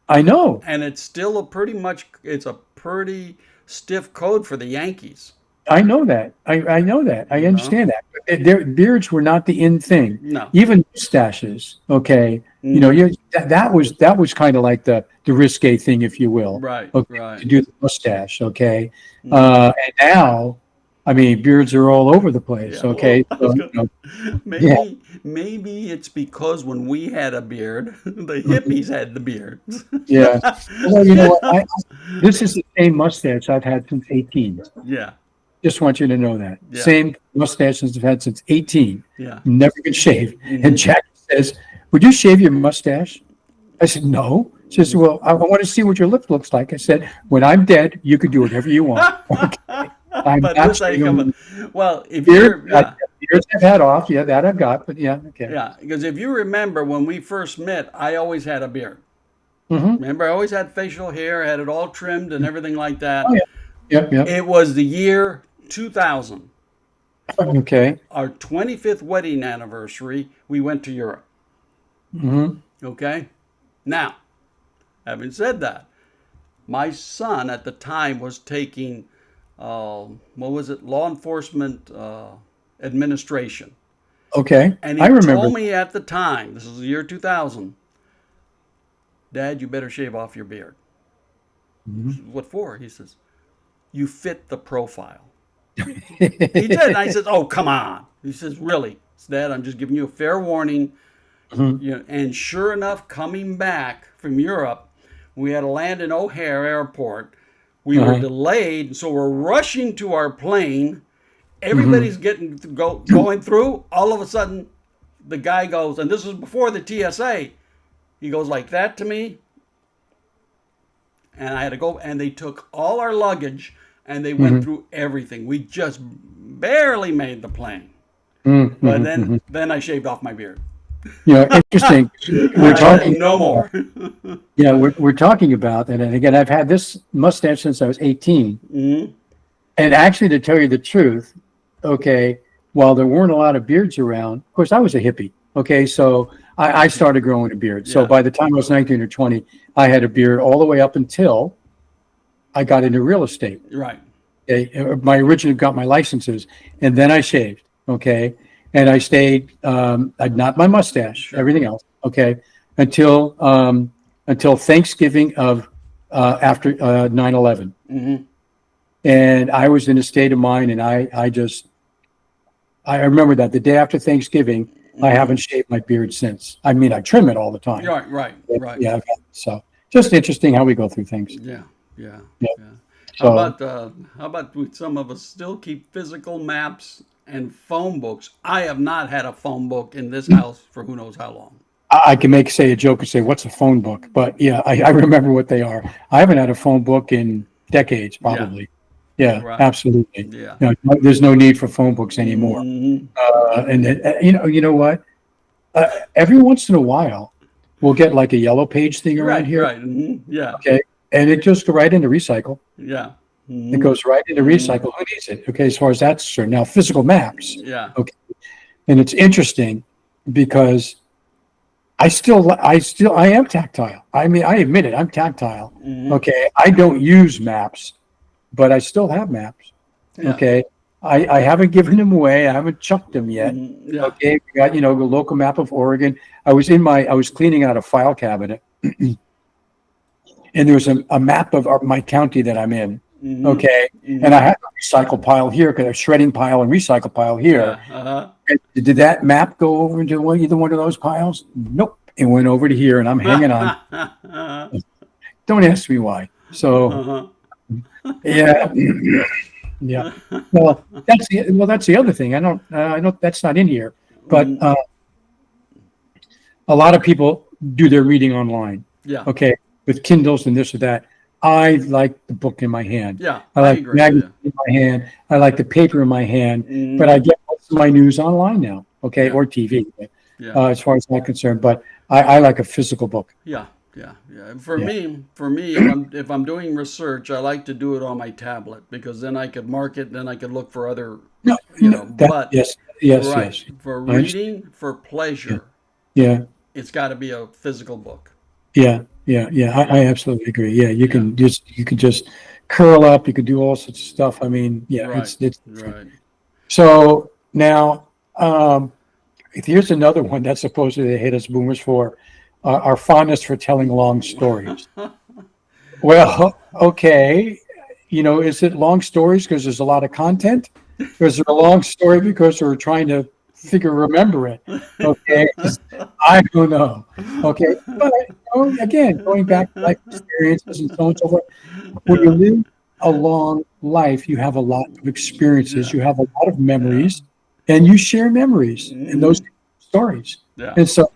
S2: I know.
S1: and it's still it's a pretty stiff code for the Yankees.
S2: I know that. I know that. I
S1: You know?
S2: understand that. But their beards were not the in thing.
S1: No.
S2: Even mustaches. Okay. You know, that was kind of like the risque thing, if you will.
S1: Right,
S2: Okay,
S1: right.
S2: to do the mustache. Okay. And now, I mean, beards are all over the place.
S1: Yeah,
S2: Okay.
S1: well,
S2: So,
S1: maybe it's because when we had a beard, the hippies had the beards.
S2: yeah. Well, you know what? This is the same mustache I've had since 18.
S1: Yeah,
S2: Just want you to know that.
S1: Yeah.
S2: Same mustache as I've had since 18.
S1: yeah.
S2: Never been shaved. And Jack says, "Would you shave your mustache?" I said, "No." She says, "Well, I want to see what your lip looks like." I said, "When I'm dead, you can do whatever you want." I'm
S1: But
S2: not
S1: this ain't
S2: shaving
S1: coming. Well, if
S2: beard.
S1: you're, yeah,
S2: Beards I've had off. Yeah, that I've got. But yeah, okay.
S1: yeah, because if you remember when we first met, I always had a beard.
S2: Mm-hmm.
S1: Remember, I always had facial hair, had it all trimmed and everything like that.
S2: Oh, yeah. Yep, yep.
S1: It was the year 2000,
S2: Okay.
S1: our 25th wedding anniversary. We went to Europe.
S2: Mm-hmm.
S1: Okay. Now, having said that, my son at the time was taking, what was it, law enforcement administration.
S2: Okay.
S1: And he
S2: I remember.
S1: told me at the time, this is the year 2000, Dad, you better shave off your beard. What for? He says, you fit the profile. He did. And I said, oh, come on. He says, really? Dad, I'm just giving you a fair warning. You know, and sure enough, coming back from Europe, we had to land in O'Hare Airport. We were delayed, so we're rushing to our plane. Everybody's going through. All of a sudden, the guy goes, and this was before the TSA. He goes like that to me, and I had to go. And they took all our luggage, and they went through everything. We just barely made the plane. But then I shaved off my beard.
S2: You know, interesting. We're talking.
S1: No more.
S2: Yeah, we're talking about, and again, I've had this mustache since I was 18. And actually, to tell you the truth, okay, while there weren't a lot of beards around, of course, I was a hippie. Okay, so I started growing a beard. So
S1: Yeah.
S2: by the time I was 19 or 20, I had a beard all the way up until I got into real estate.
S1: Right.
S2: Okay, my originally got my licenses, and then I shaved. Okay, and I stayed, not my mustache, everything else. Okay, until Thanksgiving of after 9/11. And I was in a state of mind, and I remember that the day after Thanksgiving, I haven't shaved my beard since. I mean, I trim it all the time.
S1: Right.
S2: Yeah. So just interesting how we go through things.
S1: Yeah.
S2: Yeah.
S1: How
S2: So
S1: about some of us still keep physical maps and phone books? I have not had a phone book in this house for who knows how long.
S2: I can say a joke and say, "What's a phone book?" But yeah, I remember what they are. I haven't had a phone book in decades, probably. Yeah,
S1: Right.
S2: absolutely.
S1: Yeah.
S2: No, there's no need for phone books anymore.
S1: Mhm.
S2: You know what? Every once in a while, we'll get like a yellow page thing around here.
S1: Right. Yeah.
S2: Okay, and it just go right into recycle.
S1: Yeah.
S2: It goes right into recycle. Who needs it? Okay, as far as that's concerned. Now, physical maps.
S1: Yeah.
S2: Okay, and it's interesting because I am tactile. I mean, I admit it. I'm tactile. Okay, I don't use maps, but I still have maps.
S1: Yeah.
S2: Okay, I haven't given them away. I haven't chucked them yet.
S1: Yeah.
S2: Okay, we got the local map of Oregon. I was cleaning out a file cabinet, and there was a map of my county that I'm in. Okay, and I had a recycle pile here, because a shredding pile and recycle pile here.
S1: Yeah.
S2: And did that map go over into either one of those piles? Nope, it went over to here, and I'm hanging on. Don't ask me why. So, yeah. Yeah. Well, that's the other thing. I know that's not in here, but a lot of people do their reading online.
S1: Yeah.
S2: Okay, with Kindles and this or that. I like the book in my hand.
S1: Yeah.
S2: I like
S1: agree.
S2: magazine in my hand. I like the paper in my hand. But I get most of my news online now. Okay, or TV.
S1: Yeah.
S2: as far as I'm concerned. But I like a physical book.
S1: Yeah, yeah, yeah. And
S2: Yeah.
S1: for me, if I'm doing research, I like to do it on my tablet because then I could mark it, then I could look for other,
S2: No,
S1: you
S2: no,
S1: know.
S2: that
S1: But
S2: yes, yes,
S1: right,
S2: yes.
S1: for
S2: I understand.
S1: reading, for
S2: Yeah,
S1: pleasure,
S2: yeah,
S1: it's got to be a physical book.
S2: yeah, yeah, yeah. I
S1: Yeah,
S2: absolutely agree. Yeah,
S1: yeah.
S2: you can just curl up. You could do all sorts of stuff. I mean, yeah,
S1: Right,
S2: it's different.
S1: right.
S2: So now, here's another one that supposedly they hate us boomers for, our fondness for telling long stories. Well, okay. Is it long stories because there's a lot of content? Or is it a long story because we're trying to remember it? Okay. I don't know. Okay. But again, going back to life experiences and so on and so forth, when you
S1: Yeah,
S2: live a long life, you have a lot of experiences,
S1: yeah,
S2: you have a lot of
S1: yeah.
S2: memories, and you share memories and those
S1: Hmm.
S2: stories.
S1: Yeah.
S2: And so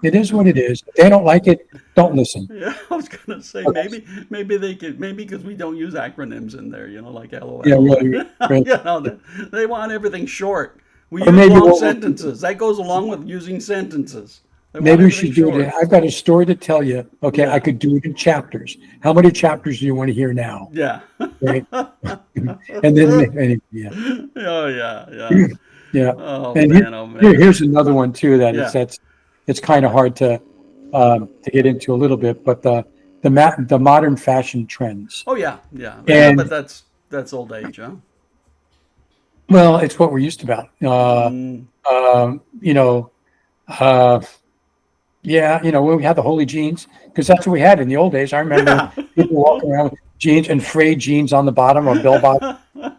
S2: it is what it is. If they don't like it, don't listen.
S1: Yeah, I was gonna say
S2: Okay.
S1: maybe they could maybe because we don't use acronyms in there, like
S2: Yeah,
S1: LOL.
S2: really, really.
S1: They want everything short. We
S2: Or
S1: use
S2: maybe
S1: long
S2: what
S1: sentences. That goes along with using sentences. They want
S2: maybe we
S1: everything
S2: should do it.
S1: short.
S2: I've got a story to tell you. Okay, I
S1: Yeah,
S2: could do it in chapters. How many chapters do you want to hear now?
S1: yeah.
S2: Okay, and then anyway, yeah,
S1: Oh yeah, yeah.
S2: yeah.
S1: Oh
S2: And
S1: man, oh man.
S2: here's another one too that
S1: Yeah.
S2: it's kind of hard to get into a little bit, but the modern fashion trends.
S1: Oh yeah, yeah, yeah. But
S2: And
S1: that's old age, huh?
S2: well, it's what we're used to about.
S1: Mm,
S2: Um, you know, uh, yeah, when we had the holy jeans, because that's what we had in the old days. I remember
S1: yeah.
S2: people walking around with jeans and frayed jeans on the bottom or bell bottom,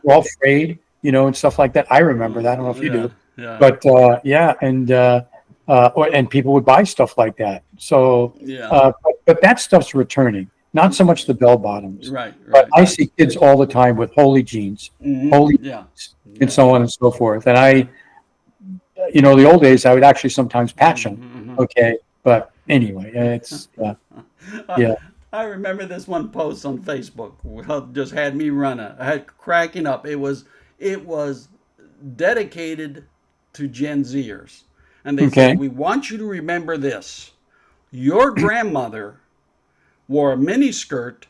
S2: all frayed, and stuff like that. I remember that. I don't know if you
S1: Yeah,
S2: do,
S1: yeah,
S2: but yeah, and people would buy stuff like that. So,
S1: yeah.
S2: but that stuff's returning. Not so much the bell bottoms,
S1: Right,
S2: but
S1: right.
S2: I see kids all the time with holy jeans,
S1: Hmm.
S2: holy
S1: Yeah,
S2: jeans, and
S1: yeah,
S2: so on and so forth. And
S1: yeah.
S2: the old days, I would actually sometimes patch them.
S1: Hmm.
S2: Okay, but anyway, it's
S1: I
S2: yeah.
S1: I remember this one post on Facebook. Well, just had me I had cracking up. It was dedicated to Gen Zers, and they said,
S2: Okay.
S1: "We want you to remember this. Your grandmother wore a mini skirt,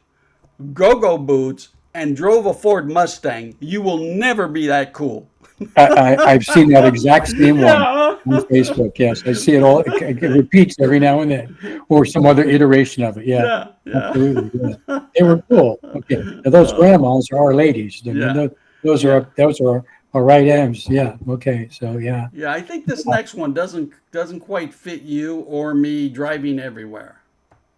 S1: go-go boots, and drove a Ford Mustang. You will never be that cool."
S2: I've seen that exact same one
S1: Yeah.
S2: on Facebook. Yes, I see it all. It repeats every now and then, or some other iteration of it. Yeah,
S1: Yeah, yeah.
S2: absolutely. Yeah, they were cool. Okay, now those
S1: Uh,
S2: grandmas are our ladies.
S1: yeah, yeah.
S2: Those are our right M's. Yeah. Okay. So yeah.
S1: Yeah, I think this next one doesn't quite fit you or me driving everywhere.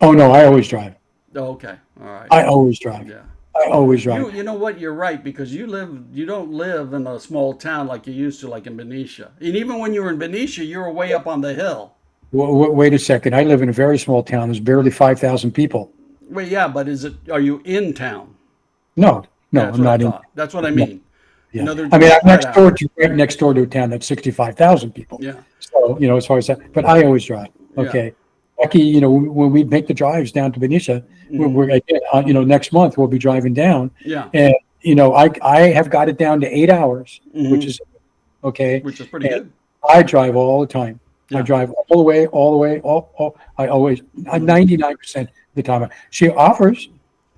S2: Oh no, I always drive.
S1: Oh, okay, all right,
S2: I always drive.
S1: yeah.
S2: I always drive.
S1: You know what? You're right because you don't live in a small town like you used to, like in Benicia. And even when you were in Benicia, you were way up on the hill.
S2: Wait a second. I live in a very small town. There's barely 5,000 people.
S1: Well, yeah, but are you in town?
S2: No, no,
S1: That's
S2: I'm
S1: what I
S2: not in.
S1: thought. That's what I
S2: No.
S1: mean. In
S2: Yeah.
S1: other words,
S2: I
S1: you
S2: mean,
S1: were
S2: I'm
S1: spread out.
S2: right next door to a town that's 65,000 people.
S1: Yeah,
S2: So, as far as that, but I always drive.
S1: yeah.
S2: Okay. Lucky, when we make the drives down to Benicia,
S1: Hmm.
S2: again, next month we'll be driving down,
S1: Yeah.
S2: and, I have got it down to 8 hours, which
S1: Hmm.
S2: is okay.
S1: Which is pretty
S2: And
S1: good.
S2: I drive all the time. I
S1: Yeah.
S2: drive all the way, I always,
S1: Hmm.
S2: 99% of the time. She offers,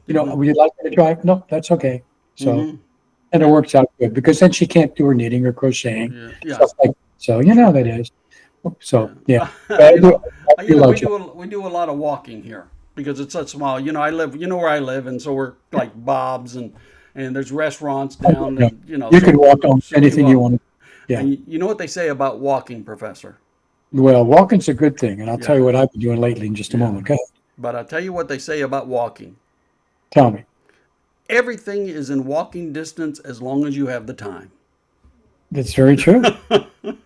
S1: Hmm.
S2: would you like me to drive? No, that's okay. So,
S1: Hmm.
S2: and it
S1: Yeah.
S2: works out good because then she can't do her knitting or crocheting,
S1: Yeah. Yeah.
S2: stuff like that. So how that is. So yeah,
S1: Yeah.
S2: but I do love you.
S1: We do a lot of walking here because it's such small. I live. You know where I live, and so we're like Bob's, and there's restaurants down,
S2: Yeah.
S1: and
S2: You can walk on
S1: so we do
S2: anything you
S1: all.
S2: want. Yeah.
S1: And you know what they say about walking, Professor?
S2: Well, walking's a good thing, and I'll tell
S1: Yeah,
S2: you what I've been doing lately in just a
S1: yeah.
S2: moment. Go ahead.
S1: But I'll tell you what they say about walking.
S2: Tell me.
S1: Everything is in walking distance as long as you have the time.
S2: That's very true.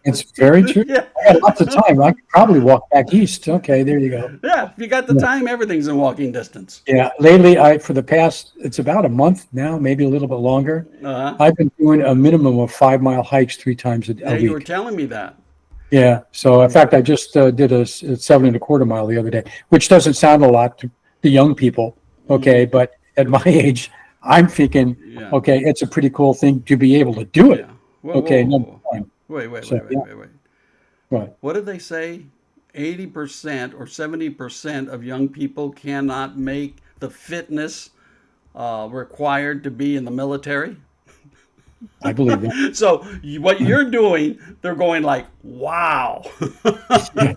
S2: It's very true.
S1: Yeah.
S2: I got lots of time. I could probably walk back east. Okay, there you go.
S1: Yeah, if you got the
S2: Yeah.
S1: time, everything's in walking distance.
S2: Yeah. Lately, for the past, it's about a month now, maybe a little bit longer.
S1: Uh-huh.
S2: I've been doing a minimum of 5 mile hikes 3 times a
S1: Yeah, you were
S2: week.
S1: telling me that.
S2: Yeah. So in fact, I just did a 7.25 mile the other day, which doesn't sound a lot to the young people. Okay.
S1: Mhm.
S2: But at my age, I'm thinking,
S1: Yeah,
S2: okay, it's a pretty cool thing to be able to do it.
S1: yeah. Whoa, whoa,
S2: Okay.
S1: whoa,
S2: Number
S1: whoa.
S2: one.
S1: Wait, wait,
S2: So
S1: wait, wait,
S2: yeah.
S1: wait, wait.
S2: What?
S1: What did they say? 80% or 70% of young people cannot make the fitness required to be in the military.
S2: I believe that.
S1: So what you're doing, they're going like, wow.
S2: Yeah.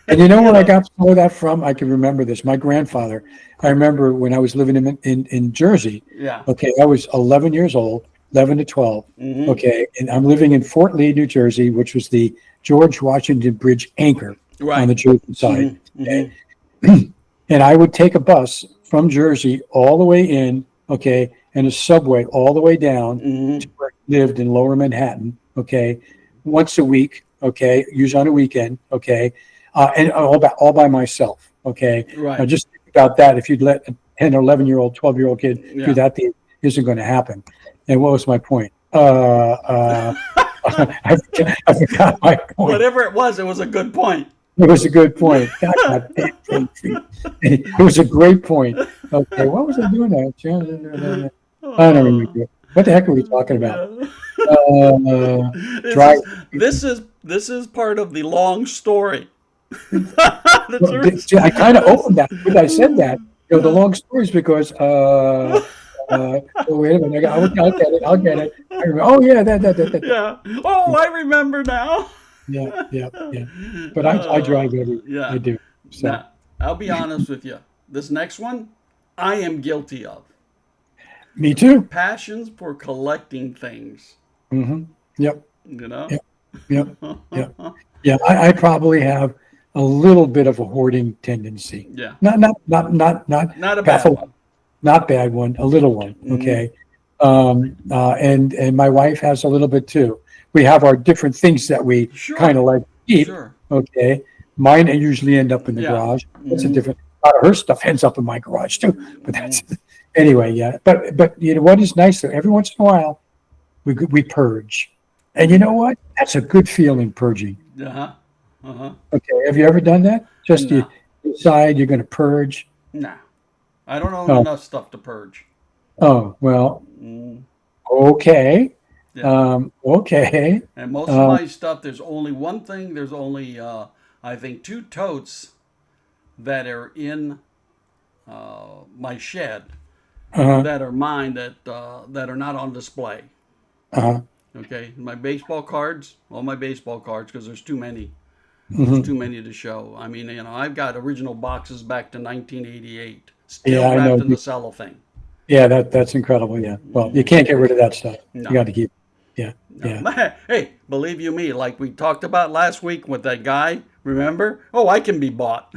S2: And you know
S1: You
S2: where I
S1: know,
S2: got some of that from? I can remember this. My grandfather, I remember when I was living in Jersey.
S1: yeah.
S2: Okay, I was 11 years old, 11 to 12.
S1: Hmm.
S2: Okay, and I'm living in Fort Lee, New Jersey, which was the George Washington Bridge anchor on
S1: Right.
S2: the Jersey side.
S1: Hmm.
S2: Okay,
S1: Hmm.
S2: and I would take a bus from Jersey all the way in, okay, and a subway all the way down to
S1: Hmm.
S2: where I lived in Lower Manhattan, okay, once a week, okay, usually on a weekend, okay, and all by myself, okay. Now
S1: Right.
S2: just think about that. If you'd let a 10 or 11-year-old, 12-year-old kid do
S1: Yeah.
S2: that, it isn't going to happen. And what was my point? I forgot my point.
S1: Whatever it was a good point.
S2: It was a good point. God, it was a great point. Okay, what was I doing there? I don't
S1: Oh,
S2: remember. What the heck are we talking about?
S1: yeah. This
S2: Drive.
S1: is this is part of the long story. That's
S2: Well,
S1: the-
S2: I kind of
S1: that's-
S2: opened that when I said that. The long story is because. Oh, wait a minute. I'll get it. I'll get it. I remember. Oh yeah, that.
S1: Yeah. Oh, I remember now.
S2: Yeah, yeah, yeah. But I drive I
S1: Yeah.
S2: do. So
S1: Now, I'll be honest with you. This next one, I am guilty of.
S2: me too.
S1: Passions for collecting things,
S2: Hmm. Yep,
S1: you know?
S2: yep, yep, yep. Yeah, I probably have a little bit of a hoarding tendency.
S1: Yeah.
S2: Not
S1: Not a bad
S2: pathological,
S1: one.
S2: not bad one, a little one.
S1: Mhm.
S2: Okay. And my wife has a little bit too. We have our different things that we
S1: Sure.
S2: kind of like to keep.
S1: Sure.
S2: Okay. Mine usually end up in the
S1: Yeah.
S2: garage. That's a
S1: Mhm.
S2: different, a lot of her stuff ends up in my garage too. But that's, anyway, yeah. But you know what is nice though? Every once in a while, we purge. And you know what? That's a good feeling, purging.
S1: Uh-huh. Uh-huh.
S2: Okay. Have you ever done that? Just
S1: No.
S2: you decide you're going to purge.
S1: Nah. I don't own
S2: Oh,
S1: enough stuff to purge.
S2: oh, well,
S1: Mm.
S2: okay.
S1: Yeah.
S2: Okay.
S1: And most of
S2: Uh,
S1: my stuff, there's only one thing. There's only, I think, two totes that are in my shed
S2: uh-huh,
S1: that are mine that are not on display.
S2: uh-huh.
S1: Okay, my baseball cards, all my baseball cards, because there's too many. There's
S2: Hmm.
S1: too many to show. I mean, I've got original boxes back to 1988,
S2: Yeah,
S1: still
S2: I know.
S1: wrapped in the cellophane.
S2: Yeah, that's incredible. Yeah. Well, you can't get rid of that stuff.
S1: No.
S2: You got to keep. Yeah.
S1: No.
S2: Yeah.
S1: Hey, believe you me, like we talked about last week with that guy, remember? Oh, I can be bought.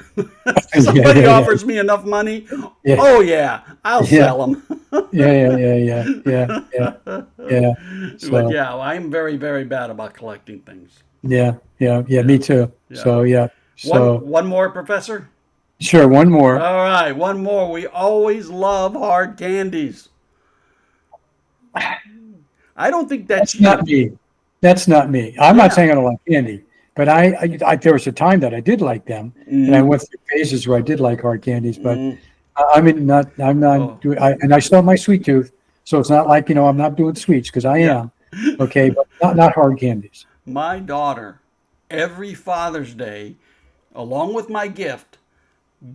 S2: Yeah,
S1: Somebody
S2: yeah,
S1: offers me enough money.
S2: yeah.
S1: Oh, yeah, I'll
S2: Yeah.
S1: sell them.
S2: Yeah.
S1: But
S2: So,
S1: yeah, I'm very, very bad about collecting things.
S2: yeah. Me too.
S1: Yeah.
S2: So, yeah. So,
S1: One more, Professor?
S2: sure. One more.
S1: All right, one more. We always love hard candies. I don't think that's
S2: That's not
S1: you.
S2: me. That's not me. I'm
S1: Yeah.
S2: not saying I don't like candy, but there was a time that I did like them, and I
S1: Mhm.
S2: went through phases where I did like hard candies, but
S1: Mhm.
S2: I'm not
S1: Oh,
S2: doing, and I still have my sweet tooth. So it's not like, I'm not doing sweets because I
S1: yeah.
S2: am. Okay. But not hard candies.
S1: My daughter, every Father's Day, along with my gift,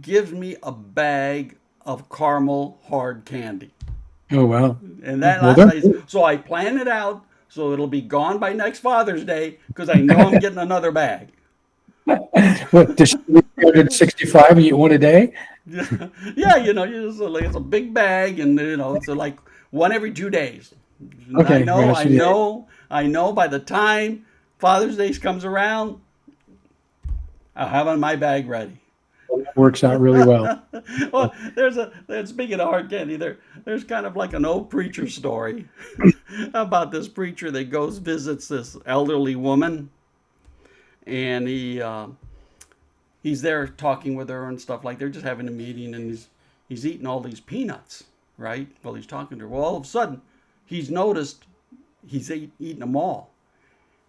S1: gives me a bag of caramel hard candy.
S2: Oh, well.
S1: And that
S2: Well,
S1: last
S2: that's
S1: night, so I plan it out so it'll be gone by next Father's Day because I know I'm getting another bag.
S2: what, does she eat 365 and eat one a day?
S1: Yeah, it's a big bag, and it's like one every 2 days. And
S2: Okay. Well,
S1: I know. By the time Father's Day comes around, I'll have my bag ready.
S2: that works out really well.
S1: Well, speaking of hard candy, there's kind of like an old preacher story about this preacher that goes visits this elderly woman, and he's there talking with her and stuff like they're just having a meeting, and he's eating all these peanuts, right? While he's talking to her. Well, all of a sudden, he's noticed he's eating them all,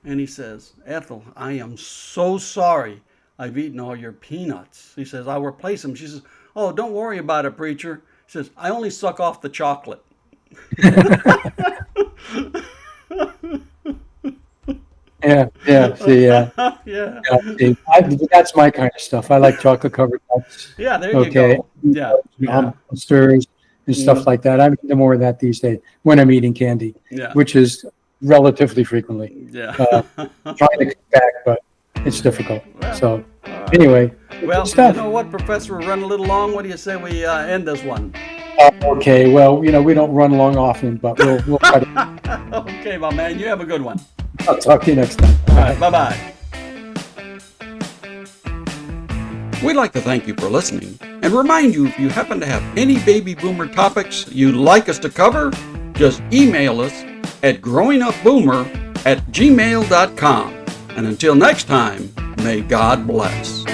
S1: and he says, "Ethel, I am so sorry. I've eaten all your peanuts." He says, "I'll replace them." She says, "Oh, don't worry about it, preacher." He says, "I only suck off the chocolate."
S2: See,
S1: Yeah.
S2: see, that's my kind of stuff. I like chocolate covered nuts.
S1: Yeah, there you
S2: Okay,
S1: go. Yeah. Yeah.
S2: monsters and stuff like that. I'm into more of that these days when I'm eating candy,
S1: Yeah.
S2: which is relatively frequently.
S1: Yeah.
S2: Trying to cut back, but it's difficult.
S1: Well,
S2: So
S1: all right.
S2: anyway,
S1: Well,
S2: good stuff.
S1: you know what, Professor, we're running a little long. What do you say we end this one?
S2: Okay, well, we don't run long often, but we'll cut it.
S1: Okay, my man. You have a good one.
S2: I'll talk to you next time.
S1: All right. Bye-bye. We'd like to thank you for listening and remind you if you happen to have any baby boomer topics you'd like us to cover, just email us at growingupboomer@gmail.com. And until next time, may God bless.